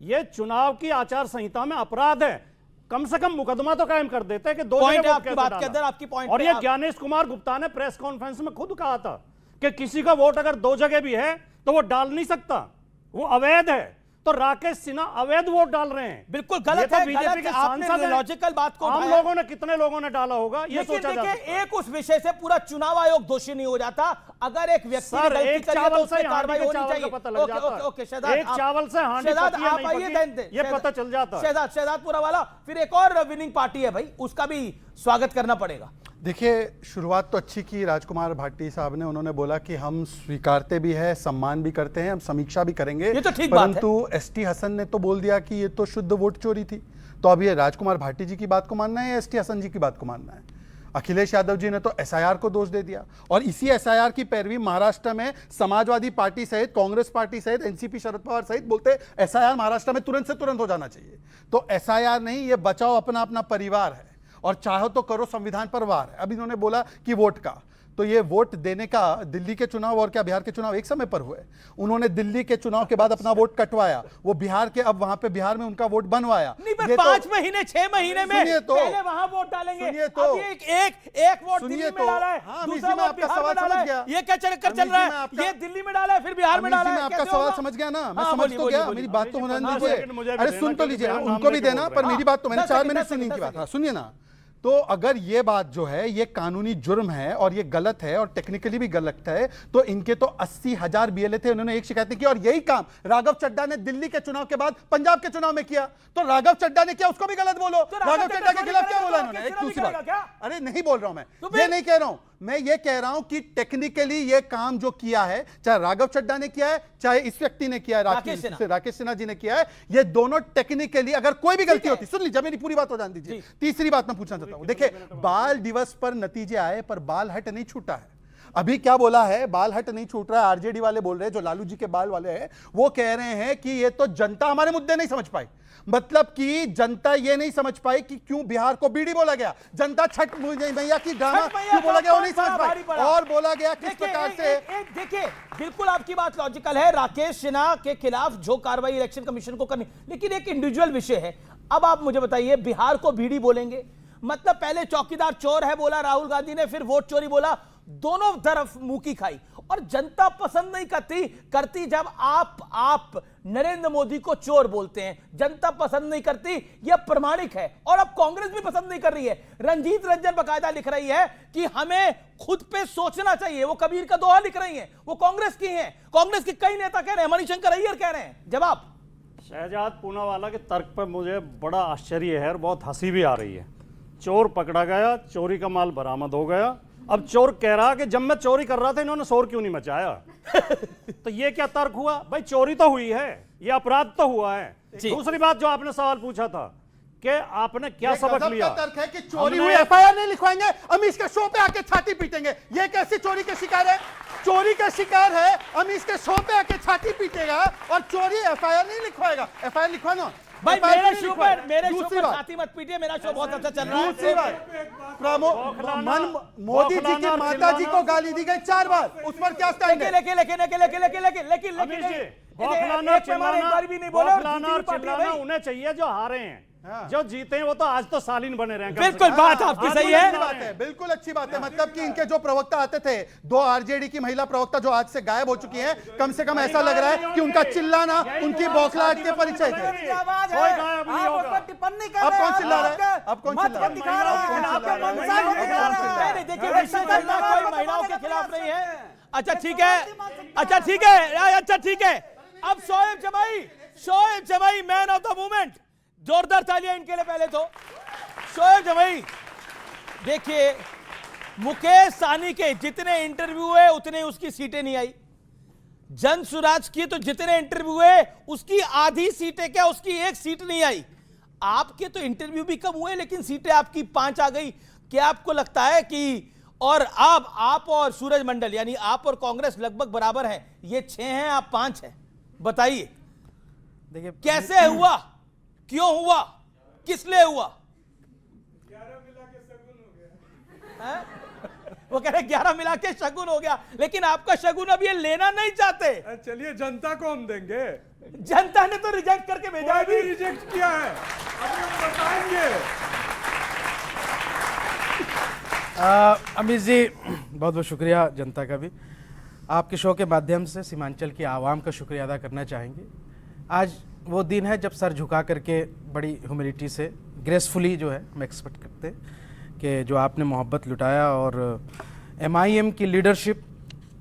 यह चुनाव की आचार संहिता में अपराध है। कम से कम मुकदमा तो कायम कर देते हैं कि 2 जगह वोट कैसे डाला। आपकी पॉइंट और यह ज्ञानेश कुमार गुप्ता ने प्रेस कॉन्फ्रेंस में खुद कहा था कि किसी का वोट अगर 2 जगह भी है तो वो डाल नहीं सकता, वो अवैध है। तो राकेश सिन्हा अवैध वोट डाल रहे हैं, बिल्कुल गलत है। बीजेपी के सांसद हैं। लॉजिकल बात को हम लोगों ने, कितने लोगों ने डाला होगा ये सोचा जा सकता है। एक उस विषय से पूरा चुनाव आयोग दोषी नहीं हो जाता। अगर एक व्यक्ति ने गलती एक करी है तो चावल उस से पे कार्रवाई होनी चाहिए। ओके, एक चावल से हांडी पकी है नहीं पकी, ये पता चल जाता है। शहजादपुरा वाला फिर एक और विनिंग पार्टी है भाई, उसका भी स्वागत करना पड़ेगा। देखिए, शुरुआत तो अच्छी की राजकुमार भाटी साहब ने। उन्होंने बोला कि हम स्वीकारते भी है, सम्मान भी करते हैं, हम समीक्षा भी करेंगे। ये तो ठीक बात है। परंतु एसटी हसन ने तो बोल दिया कि ये तो शुद्ध वोट चोरी थी। तो अब ये राजकुमार भाटी जी की बात को मानना है या एसटी हसन जी की बात को मानना है? अखिलेश यादव जी ने तो एसआईआर को दोष दे दिया, और इसी एसआईआर की पैरवी महाराष्ट्र में समाजवादी पार्टी सहित, कांग्रेस पार्टी सहित, एनसीपी शरद पवार सहित बोलते एसआईआर महाराष्ट्र में तुरंत से तुरंत हो जाना चाहिए। तो एसआईआर नहीं, ये बचाओ अपना अपना परिवार है, और चाहो तो करो संविधान पर वार है। अब इन्होंने बोला कि वोट का, तो ये वोट देने का दिल्ली के चुनाव और क्या बिहार के चुनाव एक समय पर हुए? उन्होंने दिल्ली के चुनाव के बाद अपना वोट कटवाया, वो बिहार के, अब वहां पे बिहार में उनका वोट बनवाया। नहीं, पर 5 महीने 6 महीने में पहले वहां वोट डालेंगे, तो एक वोट दिल्ली में डाला है, दूसरा वोट बिहार में डाला है। ये क्या चक्कर चल रहा है? ये दिल्ली में डाला है फिर बिहार में डाला है। आपका सवाल समझ गया ना? मैं समझ तो गया, मेरी बात तो होने दीजिए। अरे सुन तो लीजिए, उनको भी देना, पर मेरी बात तो, मैंने 4 मिनट सुनी की बात, सुनिए ना। तो अगर ये बात जो है ये कानूनी जुर्म है और ये गलत है और टेक्निकली भी गलत है, तो इनके तो 80,000 बीएलए थे, उन्होंने एक शिकायत नहीं की। और यही काम राघव चड्ढा ने दिल्ली के चुनाव के बाद पंजाब के चुनाव में किया। तो राघव चड्ढा ने किया, उसको भी गलत बोलो। राघव चड्ढा के खिलाफ क्या बोला इन्होंने? एक दूसरी बात, अरे नहीं बोल रहा हूं मैं, ये नहीं कह रहा हूं मैं, ये कह रहा हूं कि टेक्निकली ये काम जो किया है, चाहे राघव चड्ढा ने किया है, चाहे इस व्यक्ति ने किया है, राकेश सिन्हा जी ने किया है, ये दोनों टेक्निकली, अगर कोई भी गलती होती, सुन लीजिए मेरी पूरी बात हो जाने दीजिए। तीसरी बात मैं पूछना चाहता हूं, देखिए, बाल दिवस पर नतीजे आए पर बाल हट नहीं छूटा है। अभी क्या बोला है? बाल हट नहीं छूट रहा है। आरजेडी वाले बोल रहे हैं, जो लालू जी के बाल वाले हैं, वो कह रहे हैं कि ये तो जनता हमारे मुद्दे नहीं समझ पाई। मतलब कि जनता ये नहीं समझ पाई कि क्यों बिहार को बीड़ी बोला गया, जनता छठ मैया की ड्रामा क्यों बोला गया वो नहीं समझ पाई, और बोला गया किस प्रकार से। देखिए, बिल्कुल आपकी बात लॉजिकल है, राकेश सिन्हा के खिलाफ जो कार्रवाई इलेक्शन कमीशन को करनी, लेकिन एक इंडिविजुअल विषय है। अब आप मुझे बताइए, बिहार को बीड़ी बोलेंगे, मतलब पहले चौकीदार चोर है बोला राहुल गांधी ने, फिर वोट चोरी बोला, दोनों तरफ मुंह की खाई। और जनता पसंद नहीं करती जब आप नरेंद्र मोदी को चोर बोलते हैं, जनता पसंद नहीं करती, यह प्रमाणिक है। और अब कांग्रेस भी पसंद नहीं कर रही है। रंजीत रंजन बकायदा लिख रही है कि हमें खुद पे सोचना चाहिए, वो कबीर का दोहा लिख रही है, वो कांग्रेस की हैं। कांग्रेस के कई नेता कह रहे हैं, मणिशंकर अय्यर कह रहे हैं। जवाब, शहजाद पूनावाला के तर्क पर मुझे बड़ा आश्चर्य है और बहुत हंसी भी आ रही है। चोर पकड़ा गया, चोरी का माल बरामद हो गया, अब चोर कह रहा कि जब मैं चोरी कर रहा था इन्होंने शोर क्यों नहीं मचाया। तो ये क्या तर्क हुआ भाई? चोरी तो हुई है, ये अपराध तो हुआ है। दूसरी बात जो आपने सवाल पूछा था कि आपने क्या सबक लिया, तर्क है कि चोरी हुई, एफआईआर नहीं लिखवाएंगे, अमीश के शो पे आके छाती पीटेंगे। ये कैसी चोरी के शिकार है? चोरी का शिकार है, अमीश के शो पे आके छाती पीटेगा और चोरी, एफआईआर नहीं लिखवाएगा। एफआईआर लिखवाना भाई, मेरे शो पर छाती मत पीटिए, मेरा शो बहुत अच्छा चल रहा है। दूसरी बात, मोदी जी की माता जी को गाली दी गई 4 बार, उस पर क्या स्टैंड है? लेकिन उन्हें चाहिए जो हारे हैं, जो जीते हैं वो तो आज तो सालीन बने रहे हैं। बिल्कुल बात आपकी सही है, बिल्कुल अच्छी बात है। मतलब कि इनके जो प्रवक्ता आते थे, 2 आरजेडी की महिला प्रवक्ता जो आज से गायब हो चुकी हैं, कम से कम ऐसा लग रहा है कि उनका चिल्लाना, उनकी बौखलाहट के परिचय थे। अब कौन चिल्ला रहा है? अब कौन चिल्ला रहा है? देखिए, कोई महिलाओं के खिलाफ नहीं है। अच्छा ठीक है। अब शोएब जमाई मैन ऑफ द मूवमेंट, जोरदार तालियां इनके लिए पहले तो। शोएब जमाई, देखिए, मुकेश साहनी के जितने इंटरव्यू है उतने उसकी सीटें नहीं आई। जन स्वराज की तो जितने इंटरव्यू हुए उसकी आधी सीटें क्या, उसकी एक सीट नहीं आई। आपके तो इंटरव्यू भी कम हुए लेकिन सीटें आपकी 5 आ गई। क्या आपको लगता है कि और अब आप और सूरज मंडल यानी आप और कांग्रेस लगभग बराबर हैं, ये 6 हैं आप 5 हैं, बताइए देखिए कैसे हुआ, क्यों हुआ, किस लिए हुआ? 11 मिला के शगुन हो गया। वो कह रहे 11 मिला के शगुन हो गया, लेकिन आपका शगुन अब ये लेना नहीं चाहते। चलिए जनता को हम देंगे। जनता ने तो रिजेक्ट करके भेजा है। भी रिजेक्ट किया है, अभी हम बताएंगे। अमित जी बहुत बहुत शुक्रिया जनता का भी। आपके शो के माध्यम से सीमांचल की आवाम का शुक्रिया अदा करना चाहेंगे। आज वो दिन है जब सर झुका करके बड़ी ह्यूमिलिटी से ग्रेसफुली जो है हम एक्सपेक्ट करते हैं कि जो आपने मोहब्बत लुटाया और MIM की लीडरशिप,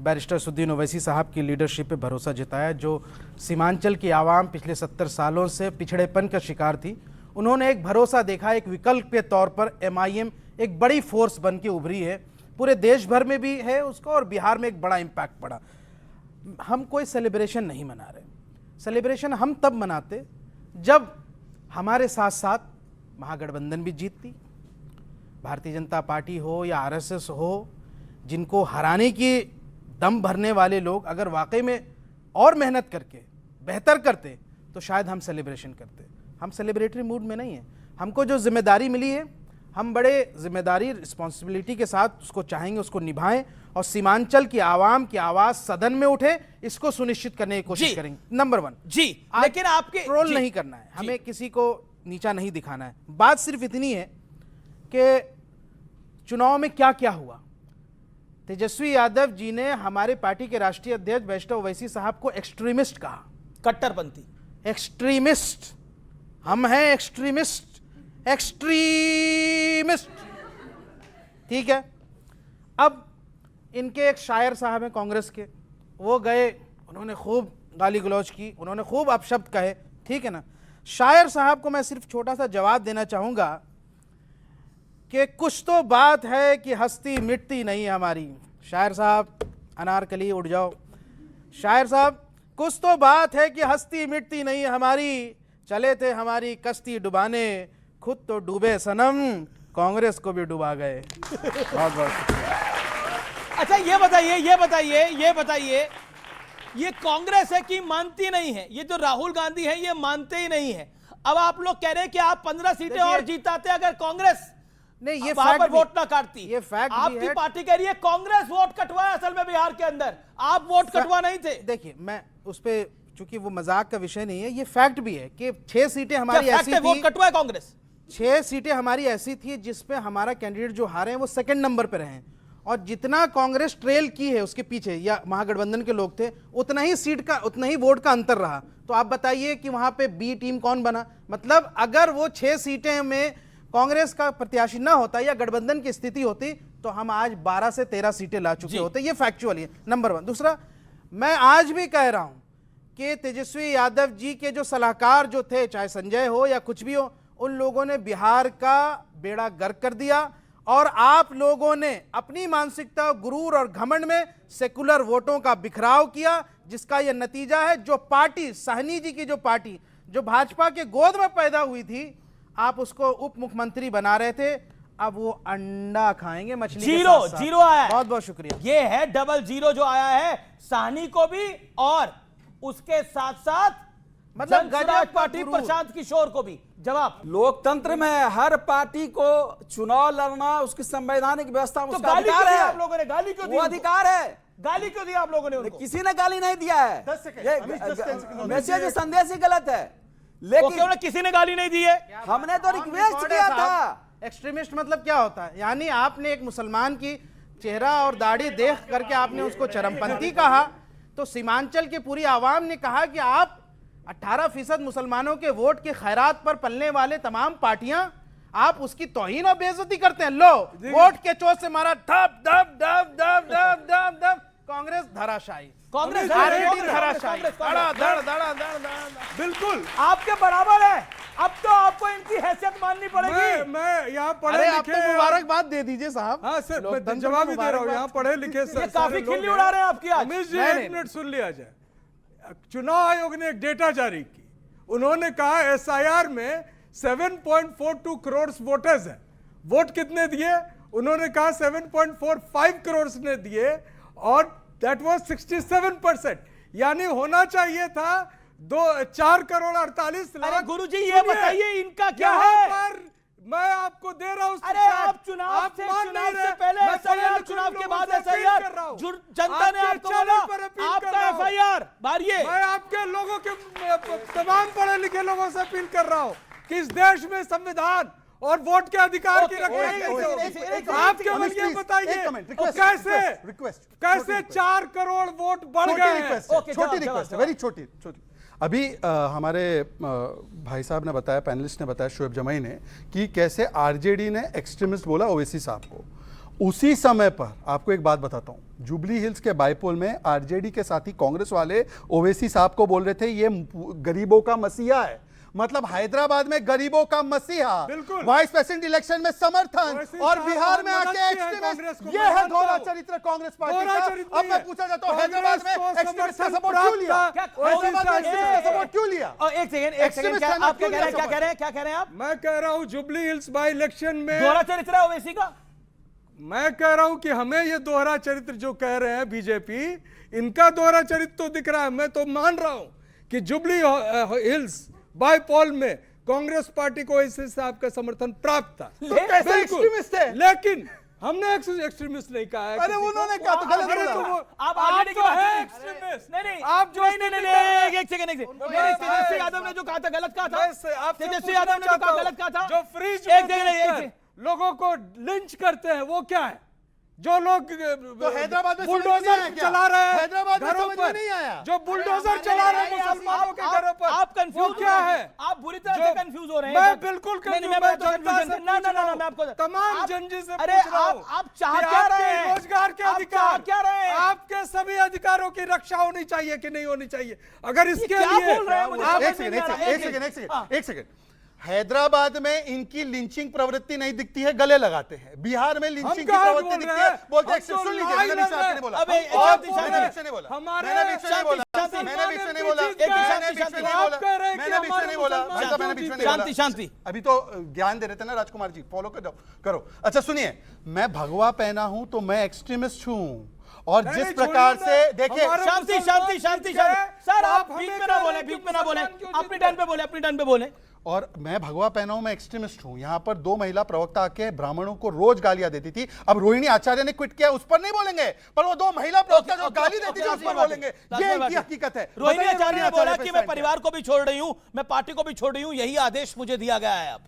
बैरिस्टर असदुद्दीन ओवैसी साहब की लीडरशिप पे भरोसा जताया। जो सीमांचल की आवाम पिछले 70 सालों से पिछड़ेपन का शिकार थी, उन्होंने एक भरोसा देखा, एक विकल्प के तौर पर MIM एक बड़ी फोर्स बन के उभरी है। पूरे देश भर में भी है उसका और बिहार में एक बड़ा इम्पैक्ट पड़ा। हम कोई सेलिब्रेशन नहीं मना रहे। सेलिब्रेशन हम तब मनाते जब हमारे साथ साथ महागठबंधन भी जीतती, भारतीय जनता पार्टी हो या RSS हो, जिनको हराने की दम भरने वाले लोग अगर वाकई में और मेहनत करके बेहतर करते तो शायद हम सेलिब्रेशन करते। हम सेलिब्रेटरी मूड में नहीं है। हमको जो जिम्मेदारी मिली है हम बड़े जिम्मेदारी रिस्पॉन्सिबिलिटी के साथ उसको चाहेंगे, उसको निभाएं और सीमांचल की आवाम की आवाज सदन में उठे, इसको सुनिश्चित करने की कोशिश करेंगे। नंबर 1 जी, लेकिन आपके ट्रोल नहीं करना है, हमें किसी को नीचा नहीं दिखाना है। बात सिर्फ इतनी है कि चुनाव में क्या क्या हुआ। तेजस्वी यादव जी ने हमारे पार्टी के राष्ट्रीय अध्यक्ष बैरिस्टर ओवैसी साहब को एक्सट्रीमिस्ट कहा, कट्टरपंथी, एक्सट्रीमिस्ट। हम हैं एक्सट्रीमिस्ट, एक्सट्रीमिस्ट, ठीक है। अब इनके एक शायर साहब हैं कांग्रेस के, वो गए, उन्होंने खूब गाली गलौज की, उन्होंने खूब अपशब्द कहे, ठीक है ना। शायर साहब को मैं सिर्फ छोटा सा जवाब देना चाहूंगा कि कुछ तो बात है कि हस्ती मिटती नहीं हमारी। शायर साहब, अनारकली उड़ जाओ। शायर साहब, कुछ तो बात है कि हस्ती मिटती नहीं हमारी, चले थे हमारी कश्ती डुबाने, खुद तो डूबे सनम, कांग्रेस को भी डुबा गए। बहुत बहुत। अच्छा ये बताइए ये कांग्रेस है कि मानती नहीं है? ये जो राहुल गांधी है ये मानते ही नहीं है। अब आप लोग कह रहे हैं कि आप 15 सीटें और जीताते अगर कांग्रेस नहीं, ये वहां पर वोट ना काटती। ये फैक्ट आपकी पार्टी कह रही है कांग्रेस वोट कटवाया असल में बिहार के अंदर, आप वोट कटवा नहीं थे। देखिए मैं उस पे, चूंकि वो मजाक का विषय नहीं है, ये फैक्ट भी है कि 6 सीटें हमारी ऐसी थी, वोट कटवाया कांग्रेस। 6 सीटें हमारी ऐसी थी जिसपे हमारा कैंडिडेट जो हारे हैं वो 2nd नंबर पे रहे, और जितना कांग्रेस ट्रेल की है उसके पीछे या महागठबंधन के लोग थे, उतना ही सीट का, उतना ही वोट का अंतर रहा। तो आप बताइए कि वहां पे बी टीम कौन बना? मतलब अगर वो 6 सीटें में कांग्रेस का प्रत्याशी ना होता या गठबंधन की स्थिति होती तो हम आज 12 से 13 सीटें ला चुके होते। ये फैक्चुअल है, नंबर 1। दूसरा, मैं आज भी कह रहा हूं कि तेजस्वी यादव जी के जो सलाहकार जो थे, चाहे संजय हो या कुछ भी हो, उन लोगों ने बिहार का बेड़ा गर्क कर दिया, और आप लोगों ने अपनी मानसिकता, गुरूर और घमंड में सेकुलर वोटों का बिखराव किया, जिसका यह नतीजा है। जो पार्टी, साहनी जी की जो पार्टी जो भाजपा के गोद में पैदा हुई थी, आप उसको उप मुख्यमंत्री बना रहे थे, अब वो अंडा खाएंगे मछली के साथ साथ। जीरो आया है। बहुत बहुत शुक्रिया। ये है डबल जीरो जो आया है, साहनी को भी और उसके साथ साथ मतलब गजब पार्टी प्रशांत किशोर को भी। जवाब, लोकतंत्र में हर पार्टी को चुनाव लड़ना उसकी संवैधानिक व्यवस्था में उसका अधिकार है। आप लोगों ने गाली क्यों दी? वो अधिकार है। गाली क्यों दी आप लोगों ने उनको? किसी ने गाली नहीं दिया है। 10 सेकंड। मैसेज संदेश ही गलत है, लेकिन क्यों ना किसी ने गाली नहीं दी है? हमने तो रिक्वेस्ट किया था। एक्सट्रीमिस्ट मतलब क्या होता है? यानी आपने एक मुसलमान की चेहरा और दाढ़ी देख करके आपने उसको चरमपंथी कहा, तो सीमांचल की पूरी आवाम ने कहा कि आप 18% मुसलमानों के वोट के खैरात पर पलने वाले तमाम पार्टियां, आप उसकी तौहीन और बेइज्जती करते हैं। लो, वोट के चोट से मारा धप धप धप धप धप धप धप, कांग्रेस धराशायी, कांग्रेस धराशायी, बिल्कुल आपके बराबर है। अब तो आपको इनकी हैसियत माननी पड़ेगी। मैं यहाँ पढ़े लिखे, मुबारकबाद दे दीजिए साहब। हाँ सर, मैं जवाब ही दे रहा हूँ। यहाँ पढ़े लिखे काफी खिल्ली उड़ा रहे हैं आपकी। अमित जी, 1 मिनट सुन लिया जाए। चुनाव आयोग ने एक डेटा जारी की, उन्होंने कहा एसआईआर में 7.42 करोड़ वोटर्स हैं। वोट कितने दिए? उन्होंने कहा 7.45 करोड़ ने दिए और दैट वाज 67%, यानी होना चाहिए था 4 करोड़ 48 लाख। अरे गुरुजी ये बताइए इनका क्या है? पर मैं आपको दे रहा हूं। अरे आप चुनाव से पहले एसआईआर, चुनाव के बाद एसआईआर, जनता ने आपको बोला आपका एफआईआर भरिए। मैं आपके लोगों के तमाम पढ़े लिखे लोगों से अपील कर रहा हूं कि इस देश में संविधान और वोट के अधिकार की रक्षा कैसे? आप केवल ये बताइए कैसे 4 करोड़ वोट बढ़ गए? छोटी रिक्वेस्ट है, वेरी छोटी। अभी हमारे भाई साहब ने बताया, पैनलिस्ट ने बताया, शोएब जमाई ने, कि कैसे आरजेडी ने एक्सट्रीमिस्ट बोला ओवैसी साहब को। उसी समय पर आपको एक बात बताता हूं, जुबली हिल्स के बाईपोल में आरजेडी के साथी कांग्रेस वाले ओवैसी साहब को बोल रहे थे ये गरीबों का मसीहा है। मतलब हैदराबाद में गरीबों का मसीहा, वाइस प्रेसिडेंट इलेक्शन में समर्थन, और बिहार में आके एक्सट्रीमिस्ट। ये है दोहरा चरित्र कांग्रेस पार्टी का। अब मैं पूछा जाता हूं, हैदराबाद में एक्सट्रीमिस्ट का सपोर्ट क्यों लिया? हैदराबाद में एक्सट्रीमिस्ट का सपोर्ट क्यों लिया? एक सेकंड, आप क्या कह रहे हैं आप? मैं कह रहा हूं जुबली हिल्स बाई इलेक्शन में दोहरा चरित्र है ओवैसी का। मैं कह रहा हूं कि हमें ये दोहरा चरित्र जो कह रहे हैं बीजेपी, इनका दोहरा चरित्र तो दिख रहा है। मैं तो मान रहा हूं कि जुबली हिल्स बाईपोल में कांग्रेस पार्टी को इस साहब का समर्थन प्राप्त था। तो कैसे एक्सट्रीमिस्ट है? लेकिन हमने एक्सट्रीमिस्ट नहीं कहा है। अरे उन्होंने कहा तो गलत बोला। आप तो है एक्सट्रीमिस्ट। नहीं आप जो एक सेकंड तेजस्वी यादव ने जो कहा था गलत कहा था। तेजस्वी यादव ने जो कहा गलत कहा था। जो फ्री लोगों को लिंच करते हैं वो क्या है? जो लोग तो हैदराबाद में बुलडोजर चला रहे हैं हैदराबाद में घरों समझ में पर, नहीं आया। जो बुलडोजर चला रहे हैं मुसलमानों के घरों पर, आप कंफ्यूज क्या है? आप बुरी तरह से कंफ्यूज हो रहे हैं। मैं बिल्कुल मैं तमाम जनजी से अरे आप चाह क्या रहे हैं? रोजगार के अधिकार क्या रहे हैं? आपके सभी अधिकारों की रक्षा होनी चाहिए कि नहीं होनी चाहिए? अगर इसके लिए एक सेकंड, हैदराबाद में इनकी लिंचिंग प्रवृत्ति नहीं दिखती है, गले लगाते हैं। बिहार में लिंचिंग की प्रवृत्ति दिखती है, बोलते हैं। सुन लीजिए, मैंने भी साथ नहीं बोला, मैंने भी बोला, शांति। अभी तो ज्ञान दे रहे थे ना राजकुमार जी, फॉलो करो। अच्छा सुनिए, मैं भगवा पहना हूं तो मैं एक्सट्रीमिस्ट हूं, और जिस प्रकार से देखिए, शांति सर, आप बीच में ना बोले, अपनी टर्न पे बोले। और मैं भगवा पहना हूं, मैं एक्सट्रीमिस्ट हूं। यहां पर 2 महिला प्रवक्ता आके ब्राह्मणों को रोज गालियां देती थी। अब रोहिणी आचार्य ने क्विट किया, उस पर नहीं बोलेंगे, पर वो 2 महिला प्रवक्ता जो गाली देती थी उस पर बोलेंगे। ये इनकी हकीकत है। रोहिणी आचार्य ने बोला कि मैं परिवार को भी छोड़ रही हूं, मैं पार्टी को भी छोड़ रही हूं, यही आदेश मुझे दिया गया है अब,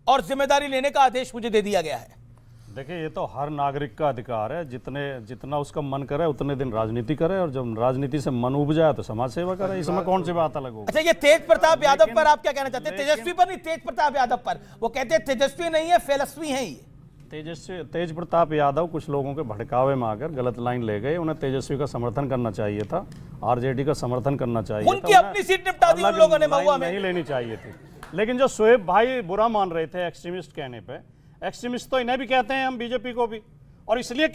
और जिम्मेदारी लेने का आदेश मुझे दे दिया गया है। देखिए, ये तो हर नागरिक का अधिकार है, जितना उसका मन करे उतने दिन राजनीति करे, और जब राजनीति से मन उब जाए तो समाज सेवा करे। इसमें कौन सी बात अलग होगी? अच्छा, ये तेज प्रताप यादव पर आप क्या कहना चाहते हैं? तेजस्वी पर नहीं, तेज प्रताप यादव पर। वो कहते हैं तेजस्वी नहीं है, फेलस्वी है ये। तेज प्रताप यादव कुछ लोगों के भड़कावे में आकर गलत लाइन ले गए। उन्हें तेजस्वी का समर्थन करना चाहिए था, आरजेडी का समर्थन करना चाहिए था। उनकी अपनी सीट निपटा दी उन लोगों ने महुआ में। नहीं लेनी चाहिए थी। लेकिन जो शोएब भाई बुरा मान रहे थे एक्सट्रीमिस्ट कहने पे, एक्सट्रीमिस्ट तो इन्हें भी कहते हैं हम, बीजेपी को भी। और इसलिए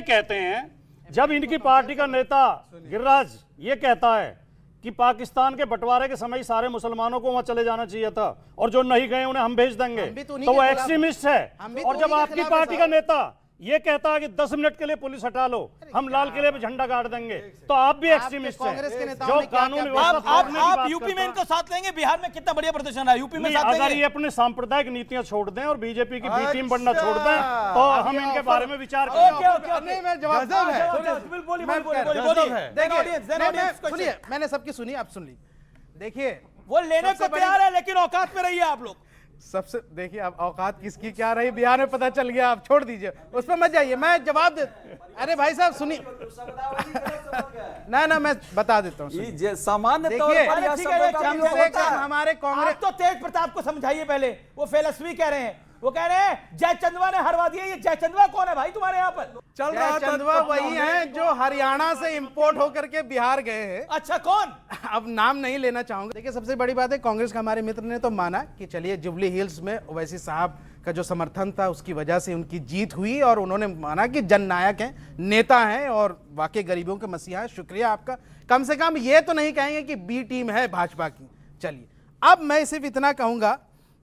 कहते हैं जब इनकी पार्टी का नेता गिरिराज ये कहता है कि पाकिस्तान के बंटवारे के समय सारे मुसलमानों को वहां चले जाना चाहिए था, और जो नहीं गए उन्हें हम भेज देंगे, तो वो एक्सट्रीमिस्ट है। और जब आपकी पार्टी का नेता ये कहता है कि 10 मिनट के लिए पुलिस हटा लो, हम लाल किले पे झंडा गाड़ देंगे, तो आप भी एक्सट्रीमिस्ट हैं। जो कानून आप यूपी में इनको साथ लेंगे? बिहार में कितना बढ़िया प्रदर्शन रहा, यूपी में अगर ये अपने सांप्रदायिक नीतियां छोड़ दें और बीजेपी की बी टीम बनना छोड़ दें, तो हम इनके बारे में विचार करेंगे। सुनिए, मैंने सबकी सुनी, आप सुन ली। देखिए, वो लेने को तैयार है, लेकिन औकात में रहिए आप लोग। सबसे देखिए, अब औकात किसकी क्या रही बिहार में पता चल गया, आप छोड़ दीजिए, उस पर मत जाइए, मैं जवाब दे। अरे भाई साहब सुनिए, ना मैं बता देता हूँ। सामान्य देखिए, हमारे कांग्रेस तो तेज प्रताप को समझाइए पहले। वो फेलस्वी कह रहे हैं, वो कह रहे हैं जयचंदवा ने हरवा दिया। ये जयचंदवा कौन है भाई तुम्हारे यहाँ पर? चल रहा है चंदवा वही हैं जो हरियाणा से इंपोर्ट होकर के बिहार गए हैं। अच्छा, कौन? अब नाम नहीं लेना चाहूंगा। देखिए, सबसे बड़ी बात है, कांग्रेस का हमारे मित्र ने तो माना कि चलिए जुबली हिल्स में ओवैसी साहब का जो समर्थन था उसकी वजह से उनकी जीत हुई और उन्होंने माना कि जननायक हैं, नेता हैं और वाकई गरीबों के मसीहा हैं। शुक्रिया आपका। कम से कम ये तो नहीं कहेंगे कि बी टीम है भाजपा की। चलिए, अब मैं सिर्फ इतना कहूँगा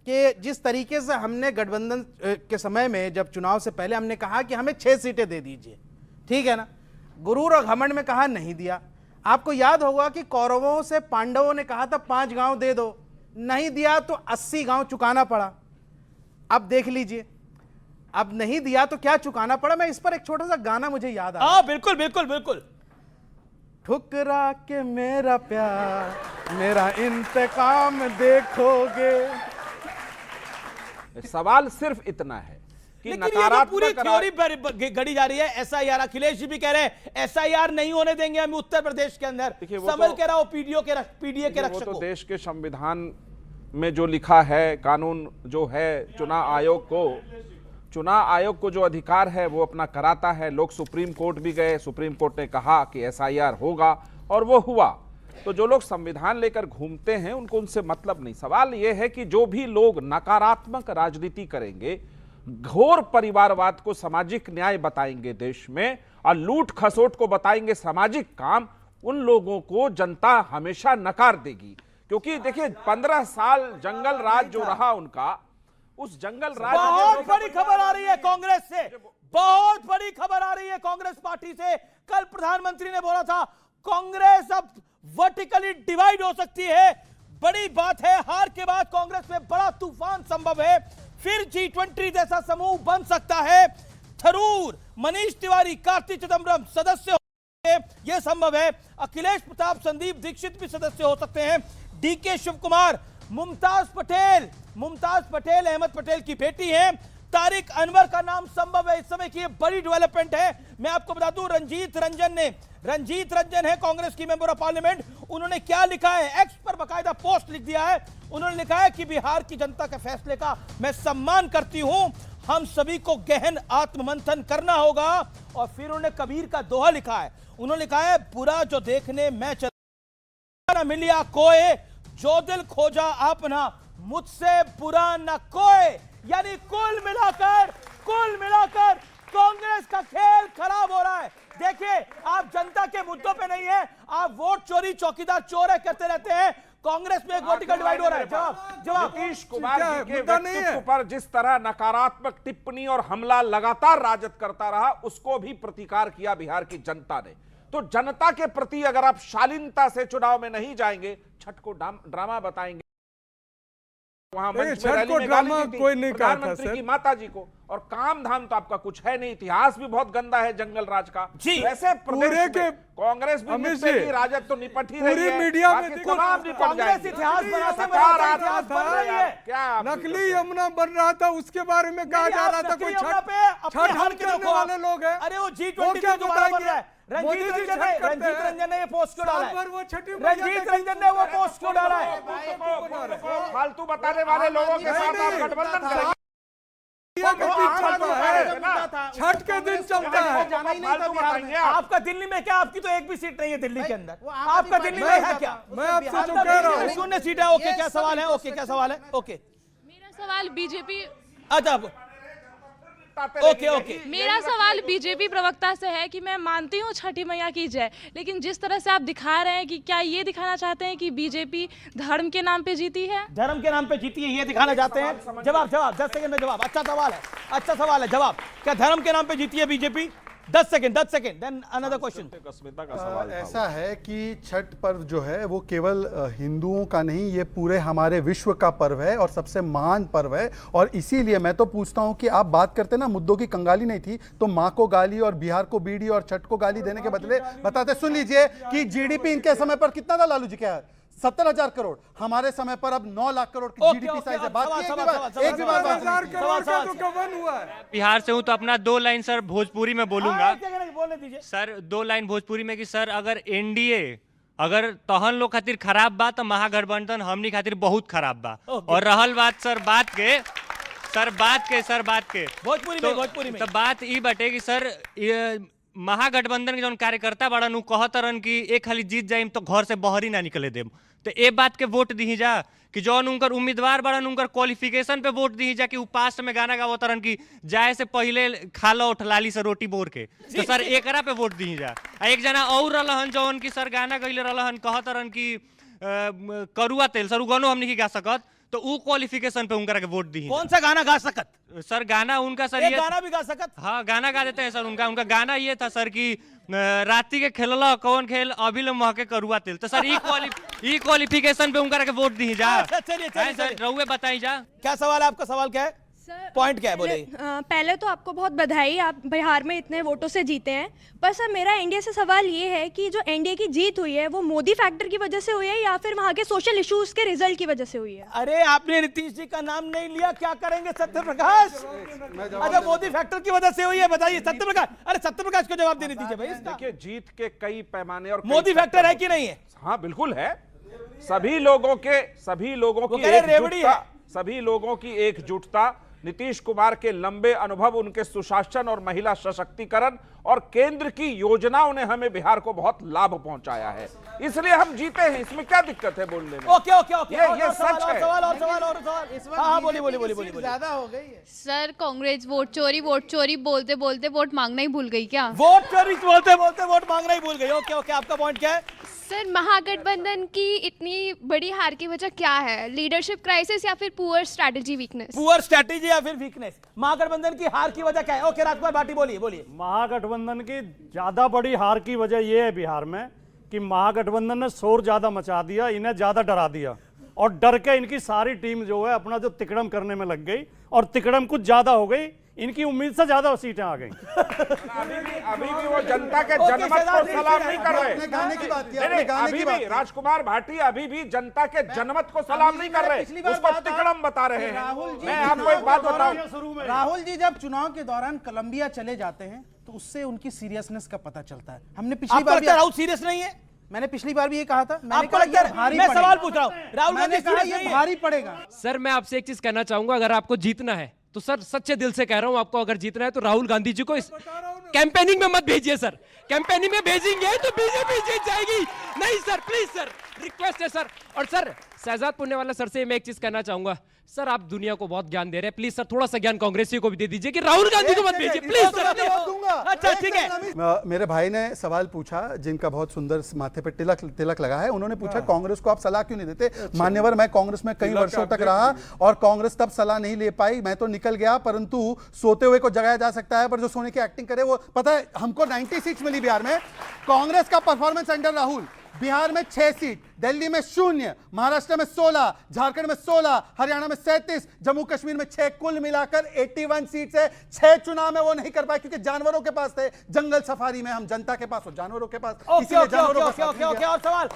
कि जिस तरीके से हमने गठबंधन के समय में जब चुनाव से पहले हमने कहा कि हमें 6 सीटें दे दीजिए, ठीक है ना, गुरूर और घमंड में कहा नहीं दिया। आपको याद होगा कि कौरवों से पांडवों ने कहा था 5 गांव दे दो, नहीं दिया तो 80 गांव चुकाना पड़ा। अब देख लीजिए, अब नहीं दिया तो क्या चुकाना पड़ा। मैं इस पर एक छोटा सा गाना मुझे याद आ, बिल्कुल बिल्कुल बिल्कुल। ठुकरा के मेरा प्यार मेरा इंतकाम देखोगे। सवाल सिर्फ इतना है कि लेकिन ये जो पूरी थ्योरी गढ़ी जा रही है, एसआईआर, अखिलेश जी भी कह रहे हैं एसआईआर नहीं होने देंगे हम उत्तर प्रदेश के अंदर। समझ के रहो पीडीए के रक्षक। वो तो देश के संविधान में जो लिखा है, कानून जो है, चुनाव आयोग को जो अधिकार है वो अपना कराता है। लोग सुप्रीम कोर्ट भी गए, सुप्रीम कोर्ट ने कहा कि एसआईआर होगा और वो हुआ। तो जो लोग संविधान लेकर घूमते हैं उनको उनसे मतलब नहीं। सवाल ये है कि जो भी लोग नकारात्मक राजनीति करेंगे, घोर परिवारवाद को सामाजिक न्याय बताएंगे देश में और लूट खसोट को बताएंगे सामाजिक काम, उन लोगों को जनता हमेशा नकार देगी। क्योंकि देखिए 15 साल जंगल राज जो रहा उनका, उस जंगल राज बहुत बड़ी खबर आ रही है कांग्रेस से, बहुत बड़ी खबर आ रही है कांग्रेस पार्टी से। कल प्रधानमंत्री ने बोला था कांग्रेस अब वर्टिकली डिवाइड हो सकती है। बड़ी बात है, हार के बाद कांग्रेस में बड़ा तूफान संभव है। फिर G20 जैसा समूह बन सकता है। थरूर, मनीष तिवारी, कार्ति चिदम्बरम सदस्य हो सकते हैं, यह संभव है। अखिलेश प्रताप, संदीप दीक्षित भी सदस्य हो सकते हैं। डीके शिव कुमार, मुमताज पटेल अहमद पटेल की बेटी हैं। तारिक अनवर का नाम संभव है। इस समय की बड़ी डेवलपमेंट है। मैं आपको बता दूं, रंजीत रंजन है कांग्रेस की मेंबर ऑफ पार्लियामेंट। उन्होंने क्या लिखा है, एक्स पर बकायदा पोस्ट लिख दिया है। उन्होंने लिखा है कि बिहार की जनता के फैसले का मैं सम्मान करती हूं, हम सभी को गहन आत्ममंथन करना होगा। और फिर उन्होंने कबीर का दोहा लिखा है। उन्होंने लिखा है, बुरा जो देखने मैं चला न मिलिया कोई, जो दिल खोजा आपना मुझसे बुरा न कोई। यानी कुल मिलाकर कांग्रेस का खेल खराब हो रहा है। देखिए, आप जनता के मुद्दों पे नहीं है, आप वोट चोरी, चौकीदार चोर करते रहते हैं। कांग्रेस में एक वर्टिकल डिवाइड हो रहा है। जवाब नीतीश कुमार जी के व्यक्तित्व पर जिस तरह नकारात्मक टिप्पणी और हमला लगातार राजद करता रहा, उसको भी प्रतिकार किया बिहार की जनता ने। तो जनता के प्रति अगर आप शालीनता से चुनाव में नहीं जाएंगे, छठ को ड्रामा बताएंगे, वहां मंच में रैली निकाली थी कोई नहीं कहा था प्रधानमंत्री की माता जी को, और काम धाम तो आपका कुछ है नहीं। इतिहास भी बहुत गंदा है जंगल राज का। वैसे प्रदेश के कांग्रेस भी निपटेगी, राजद तो निपट ही रही है। मीडिया में कांग्रेस इतिहास बनाते क्या नकली यमुना बन रहा था, उसके बारे में कहा जा रहा था कोई छठ करने वाले लोग हैं। अरे वो G20 क्या दोबारा बन रहा है। रंजीत रंजन ने ये पोस्ट क्यों डाला है? रंजीत रंजन ने वो पोस्ट क्यों डाला है? फालतू बताने वाले लोगों के साथ आप गठबंधन करेंगे। छठ के दिन चलता है। आपका दिल्ली में क्या, आपकी तो एक भी सीट नहीं है दिल्ली के अंदर। आपका दिल्ली में है क्या? मैं आपसे जो कह रहा हूँ, 0 सीट है। ओके, क्या सवाल है? ओके, क्या सवाल है? ओके, मेरा सवाल बीजेपी, अच्छा ओके मेरा सवाल बीजेपी प्रवक्ता से है कि मैं मानती हूँ छठी मैया की जय, लेकिन जिस तरह से आप दिखा रहे हैं कि क्या ये दिखाना चाहते हैं कि बीजेपी धर्म के नाम पे जीती है? धर्म के नाम पे जीती है ये दिखाना चाहते हैं? जवाब 10 सेकंड में जवाब। अच्छा सवाल है, जवाब। क्या धर्म के नाम पे जीती है BJP? 10 second, then another question. ऐसा है कि छठ पर्व जो है वो केवल हिंदुओं का नहीं, ये पूरे हमारे विश्व का पर्व है और सबसे महान पर्व है। और इसीलिए मैं तो पूछता हूं कि आप बात करते ना, मुद्दों की कंगाली नहीं थी तो माँ को गाली और बिहार को बीड़ी और छठ को गाली देने के बदले बताते, सुन लीजिए कि जीडीपी इनके समय पर कितना था लालू जी, क्या 70,000 करोड़, हमारे समय पर अब 9 लाख करोड़ की जीडीपी साइज है। बात एक भी बार 1000 करोड़ का तो कवन हुआ है। बिहार से हूँ तो अपना 2 लाइन सर भोजपुरी में बोलूंगा। बोलने दीजिए सर, 2 लाइन भोजपुरी में कि सर अगर एनडीए अगर तहन लोग खातिर खराब बा तो महागठबंधन हमनी खातिर बहुत खराब बा। और रहल बात सर बात के भोजपुरी में तो बात ई बटे कि सर महागठबंधन के जौन कार्यकर्ता बड़न उ कहतरन कि एक खाली जीत जाइम तो घर से बाहर ही ना निकले देम, तो ए बात के वोट दी जा कि जौन उनकर उम्मीदवार बड़न उनकर क्वालिफिकेशन पे वोट दी जा कि उ पास्ट में गाना गावतरन कि जाए से पहले खा लो ठलाली से रोटी बोर के, तो सर एकरा पे वोट दी जा। एक जना और रहलन जौन कि सर गाना गइले रहलन कहतरन कि करुआ तेल, सर उ गानो हम नहीं गा सकत, तो उ क्वालिफिकेशन पे उनका के वोट दी। कौन सा गाना गा सकत? सर गाना उनका सर ये गाना भी गा सकत? हाँ गाना गा देते हैं सर। उनका गाना ये था सर कि राती के खेलला कौन खेल अभी ले महके करुआ तेल, तो सर ई क्वालिफिकेशन पे उनका के वोट दी जा। चलिए सर रहुए बताई जा क्या सवाल है आपका? सवाल क्या है? पॉइंट क्या है बोले? पहले तो आपको बहुत बधाई, आप बिहार में इतने वोटों से जीते हैं। पर सर मेरा एनडीए से सवाल ये है कि जो एनडीए की जीत हुई है वो मोदी फैक्टर की वजह से हुई है या फिर वहाँ के सोशल इश्यूज के रिजल्ट की वजह से हुई है? अरे आपने नीतीश जी का नाम नहीं लिया, क्या करेंगे सत्य प्रकाश? अच्छा मोदी फैक्टर की वजह से हुई है, बताइए सत्य प्रकाश। अरे सत्य प्रकाश को जवाब देने दीजिए भाई। देखिए जीत के कई पैमाने और मोदी फैक्टर है कि नहीं है? हाँ बिल्कुल है। सभी लोगों की एकजुटता, नीतीश कुमार के लंबे अनुभव, उनके सुशासन और महिला सशक्तिकरण और केंद्र की योजनाओं ने हमें बिहार को बहुत लाभ पहुंचाया है, इसलिए हम जीते हैं। इसमें क्या दिक्कत है बोलने में? ओके ओके ओके, ये सच है। सवाल। हाँ बोलिए। ज्यादा हो गई है सर। कांग्रेस वोट चोरी बोलते बोलते वोट मांगना ही भूल गई क्या? वोट चोरी बोलते बोलते वोट मांगना ही भूल गई। ओके ओके, आपका पॉइंट क्या है? सर महागठबंधन की इतनी बड़ी हार की वजह क्या है? लीडरशिप क्राइसिस या फिर poor strategy weakness? Poor strategy या फिर वीकनेस? महागठबंधन की हार की वजह क्या है? ओके राजकुमार भाटी बोलिए। महागठबंधन की ज्यादा बड़ी हार की वजह यह है बिहार में कि महागठबंधन ने शोर ज्यादा मचा दिया, इन्हें ज्यादा डरा दिया और डर के इनकी सारी टीम जो है अपना जो तिकड़म करने में लग गई और तिकड़म कुछ ज्यादा हो गई, इनकी उम्मीद से ज्यादा सीटें आ गई। अभी भी वो जनता के जनमत को सलाम नहीं कर रहे। गाने की बात अभी भी राजकुमार भाटी अभी भी जनता के जनमत को सलाम नहीं कर रहे, उसको तिकड़म बता रहे हैं। मैं आपको एक बात बताऊं, राहुल जी जब चुनाव के दौरान कोलंबिया चले जाते हैं तो उससे उनकी सीरियसनेस का पता चलता है। हमने पिछली बार भी राहुल सीरियस नहीं है, मैंने पिछली बार भी ये कहा था। आपको लगता है? मैं सवाल पूछ रहा हूं, राहुल गांधी ये भारी पड़ेगा। सर मैं आपसे एक चीज कहना चाहूंगा, अगर आपको जीतना है तो सर सच्चे दिल से कह रहा हूं, आपको अगर जीतना है तो राहुल गांधी जी को इस कैंपेनिंग में मत भेजिए सर। कैंपेनिंग में भेजेंगे तो बीजेपी जीत जाएगी। नहीं सर, प्लीज सर, रिक्वेस्ट है सर। और सर शहजाद पुण्यवाला सर से मैं एक चीज कहना चाहूंगा, सर आप दुनिया को बहुत ज्ञान दे रहे हैं, प्लीज सर थोड़ा सा ज्ञान कांग्रेसियों को भी दे दीजिए कि राहुल गांधी को मत भेजिए प्लीज सर। अच्छा ठीक है। मेरे भाई ने सवाल पूछा जिनका बहुत सुंदर माथे पे तिलक लगा है, उन्होंने पूछा कांग्रेस को आप सलाह क्यों नहीं देते? मान्यवर, मैं कांग्रेस में कई वर्षों तक रहा और कांग्रेस तब सलाह नहीं ले पाई, मैं तो निकल गया, परंतु सोते हुए को जगाया जा सकता है, पर जो सोने की एक्टिंग करे वो पता है। हमको 90 सीट्स मिली बिहार में। कांग्रेस का परफॉर्मेंस अंडर राहुल, बिहार में 6 सीट, दिल्ली में 0, महाराष्ट्र में 16, झारखंड में 16, हरियाणा में 37, जम्मू कश्मीर में 6, कुल मिलाकर 81 सीट है। 6 चुनाव में वो नहीं कर पाए क्योंकि जानवरों के पास थे, जंगल सफारी में हम जनता के पास हो जानवरों के पास। और सवाल,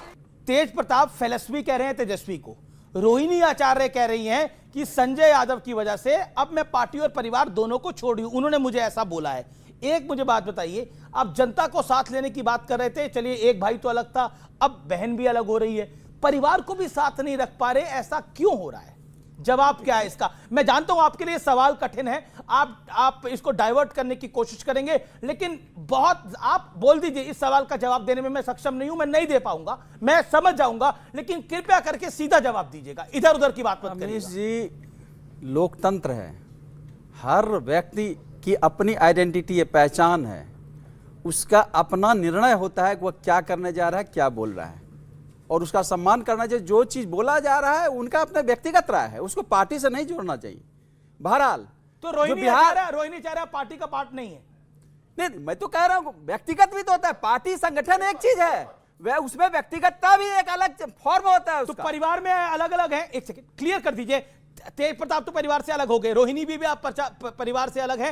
तेज प्रताप फेलस्वी कह रहे हैं तेजस्वी को, रोहिणी आचार्य कह रही हैं कि संजय यादव की वजह से अब मैं पार्टी और परिवार दोनों को छोड़ी, उन्होंने मुझे ऐसा बोला है। एक मुझे बात बताइए, आप जनता को साथ लेने की बात कर रहे थे, चलिए एक भाई तो अलग था, अब बहन भी अलग हो रही है, परिवार को भी साथ नहीं रख पा रहे, ऐसा क्यों हो रहा है? जवाब क्या है इसका? मैं जानता हूं आपके लिए सवाल कठिन है, आप इसको डाइवर्ट करने की कोशिश करेंगे, लेकिन बहुत आप बोल दीजिए, इस सवाल का जवाब देने में मैं सक्षम नहीं हूं, मैं नहीं दे पाऊंगा, मैं समझ जाऊंगा, लेकिन कृपया करके सीधा जवाब दीजिएगा, इधर उधर की बात मत करिए। अमीश जी, लोकतंत्र है, हर व्यक्ति की अपनी आइडेंटिटी है, पहचान है, उसका अपना निर्णय होता है कि वह क्या करने जा रहा है, क्या बोल रहा है, और उसका सम्मान करना चाहिए। जो चीज बोला जा रहा है उनका अपना व्यक्तिगत राय है, उसको पार्टी से नहीं जोड़ना चाहिए। बहरहाल तो रोहिणी आचार्य पार्टी का पार्ट नहीं है। नहीं, मैं तो कह रहा हूं व्यक्तिगत भी तो होता है, पार्टी संगठन एक चीज है, वह उसमें व्यक्तिगतता भी एक अलग फॉर्म होता है। तो परिवार में अलग अलग है, एक सेकंड क्लियर कर दीजिए। तेज प्रताप तो परिवार से अलग हो गए, रोहिणी भी आप परिवार से अलग है,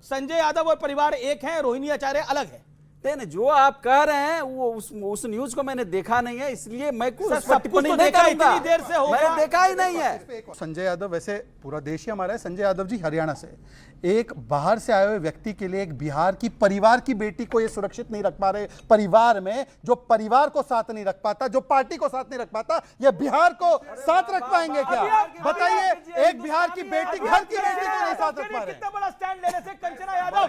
संजय यादव और परिवार एक है, रोहिणी आचार्य अलग है। नहीं, जो आप कह रहे हैं वो उस न्यूज को मैंने देखा नहीं है, इसलिए मैं कुछ टिप्पणी नहीं करूंगा। इतनी देर से मैंने देखा ही नहीं है। संजय यादव, वैसे पूरा देश ही हमारा है, संजय यादव जी हरियाणा से, एक बाहर से आए हुए व्यक्ति के लिए एक बिहार की परिवार की बेटी को ये सुरक्षित नहीं रख पा रहे, परिवार में जो परिवार को साथ नहीं रख पाता, जो पार्टी को साथ नहीं रख पाता, ये बिहार को साथ रख पाएंगे क्या? बताइए, एक बिहार की बेटी, घर की बेटी को नहीं साथ रख पा रहे। कितना बड़ा स्टैंड लेने से कंचना यादव,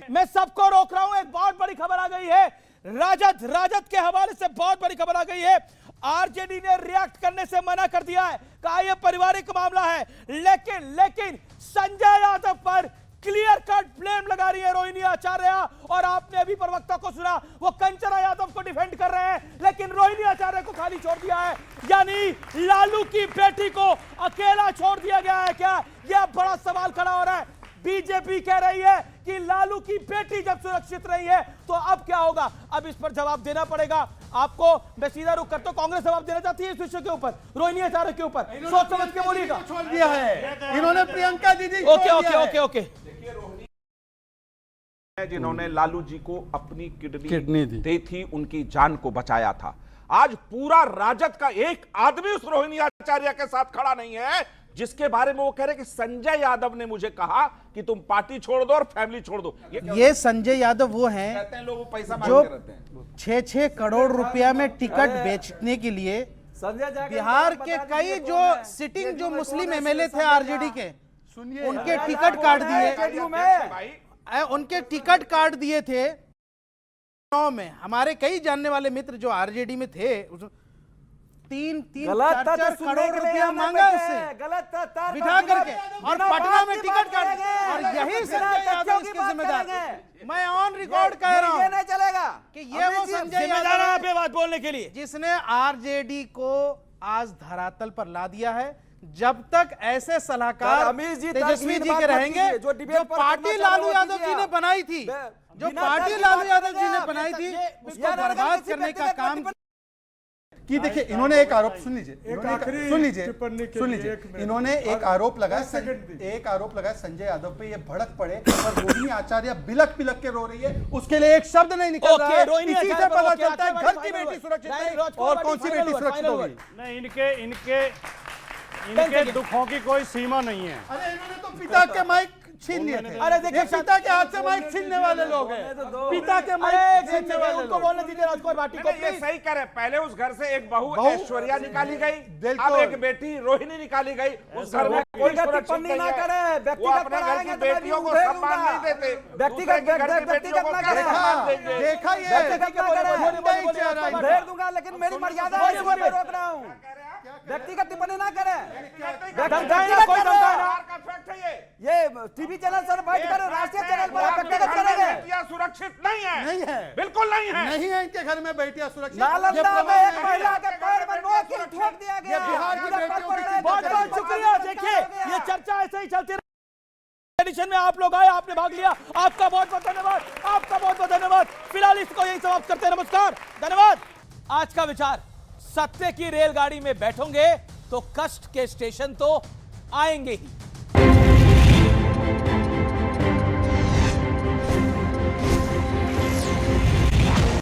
मैं सबको रोक रहा हूं। एक बहुत बड़ी खबर आ गई है राजद के हवाले से, बहुत बड़ी खबर आ गई है। आरजेडी ने रिएक्ट करने से मना कर दिया है, कहा यह पारिवारिक मामला है, लेकिन संजय यादव पर क्लियर कट ब्लेम लगा रही है रोहिणी आचार्य। और आपने अभी प्रवक्ता को सुना, वो कंचना यादव को डिफेंड कर रहे हैं, लेकिन रोहिणी आचार्य को खाली छोड़ दिया है। यानी लालू की बेटी को अकेला छोड़ दिया गया है क्या? यह बड़ा सवाल खड़ा हो रहा है। बीजेपी कह रही है कि लालू की बेटी जब सुरक्षित रही है तो अब क्या होगा? अब इस पर जवाब देना पड़ेगा आपको। मैं सीधा रुख करता हूं, कांग्रेस जवाब देना चाहती है इस विषय के ऊपर, रोहिणी आचार्य के ऊपर, सोच समझ के बोलिएगा। छोड़ दिया है इन्होंने, प्रियंका दीदी। ओके। जिन्होंने लालू जी को अपनी किडनी दी थी, उनकी जान को बचाया था। आज पूरा राजद का एक आदमी उस रोहिणी आचार्य के साथ खड़ा नहीं है, जिसके बारे में वो कह रहे कि संजय यादव ने मुझे कहा कि तुम पार्टी छोड़ दो और फैमिली छोड़ दो। ये संजय यादव वो हैं कहते हैं लोग पैसा जो मांगते रहते हैं। 6-6 करोड़ रुपया में टिकट बेचने के लिए बिहार के कई जो सिटिंग जो मुस्लिम एमएलए थे आरजेडी के, उनके टिकट काट दिए, उनके टिकट काट दिए थे। में हमारे कई जानने वाले मित्र जो आरजेडी में थे, 3-4 करोड़ रुपया मांगा उससे, बिठा करके, और पटना में टिकट काट, और यही संजय यादव इसके जिम्मेदार। मैं ऑन रिकॉर्ड कह रहा हूं चलेगा कि ये वो संजय यादव पे बात बोलने के लिए जिसने आरजेडी को आज धरातल पर ला दिया है। जब तक ऐसे सलाहकार तेजस्वी जी के रहेंगे, जो पार्टी लालू यादव जी ने बनाई थी, उसको बर्बाद करने का काम कि देखिए, इन्होंने एक आरोप, सुन लीजिए, इन्होंने एक आरोप लगाया संजय यादव पे, ये भड़क पड़े और रोहिणी आचार्य बिलक के रो रही है, उसके लिए एक शब्द नहीं निकल रहा है। इसी से पता चलता है घर की बेटी सुरक्षित नहीं और कौन सी बेटी सुरक्षित होगी। नहीं, इनके दुखों की कोई सीमा नहीं है। अरे इन्होंने तो पिता के माइक छीन लिए थे। अरे देखिए, पिता के हाथ से माइक छीनने वाले लोग हैं, पिता के माइक छीनने वाले उनको बोलने दीजिए राजकुमार भाटी को। ये सही कह रहे, पहले उस घर से एक बहू ऐश्वर्या निकाली गई, अब एक बेटी रोहिणी निकाली गई। उस घर में कोई टिप्पणी ना करे, व्यक्तिगत घर की बेटियों को सम्मान नहीं देते, व्यक्तिगत देखा ये दूंगा, लेकिन मेरी मर्यादा है, मैं रोक रहा हूँ। व्यक्तिगत टिप्पणी ना करें। ये टीवी चैनल सर बैठ कर राष्ट्रीय चैनल पर व्यक्तिगत करेंगे। बेटियां सुरक्षित नहीं है, बिल्कुल नहीं है इनके घर में बेटियां सुरक्षित। नालंदा में एक महिला के पैर में नोक ठोक दिया गया। बिहार की बेटियों की बहुत शुक्रिया। देखिए, ये चर्चा ऐसे ही चलती रही। एडिशन में आप लोग आए, आपने भाग लिया, आपका बहुत बहुत धन्यवाद, आपका बहुत बहुत धन्यवाद। फिलहाल इसको यही समाप्त करते हैं। नमस्कार, धन्यवाद। आज का विचार, सत्य की रेलगाड़ी में बैठोगे तो कष्ट के स्टेशन तो आएंगे ही।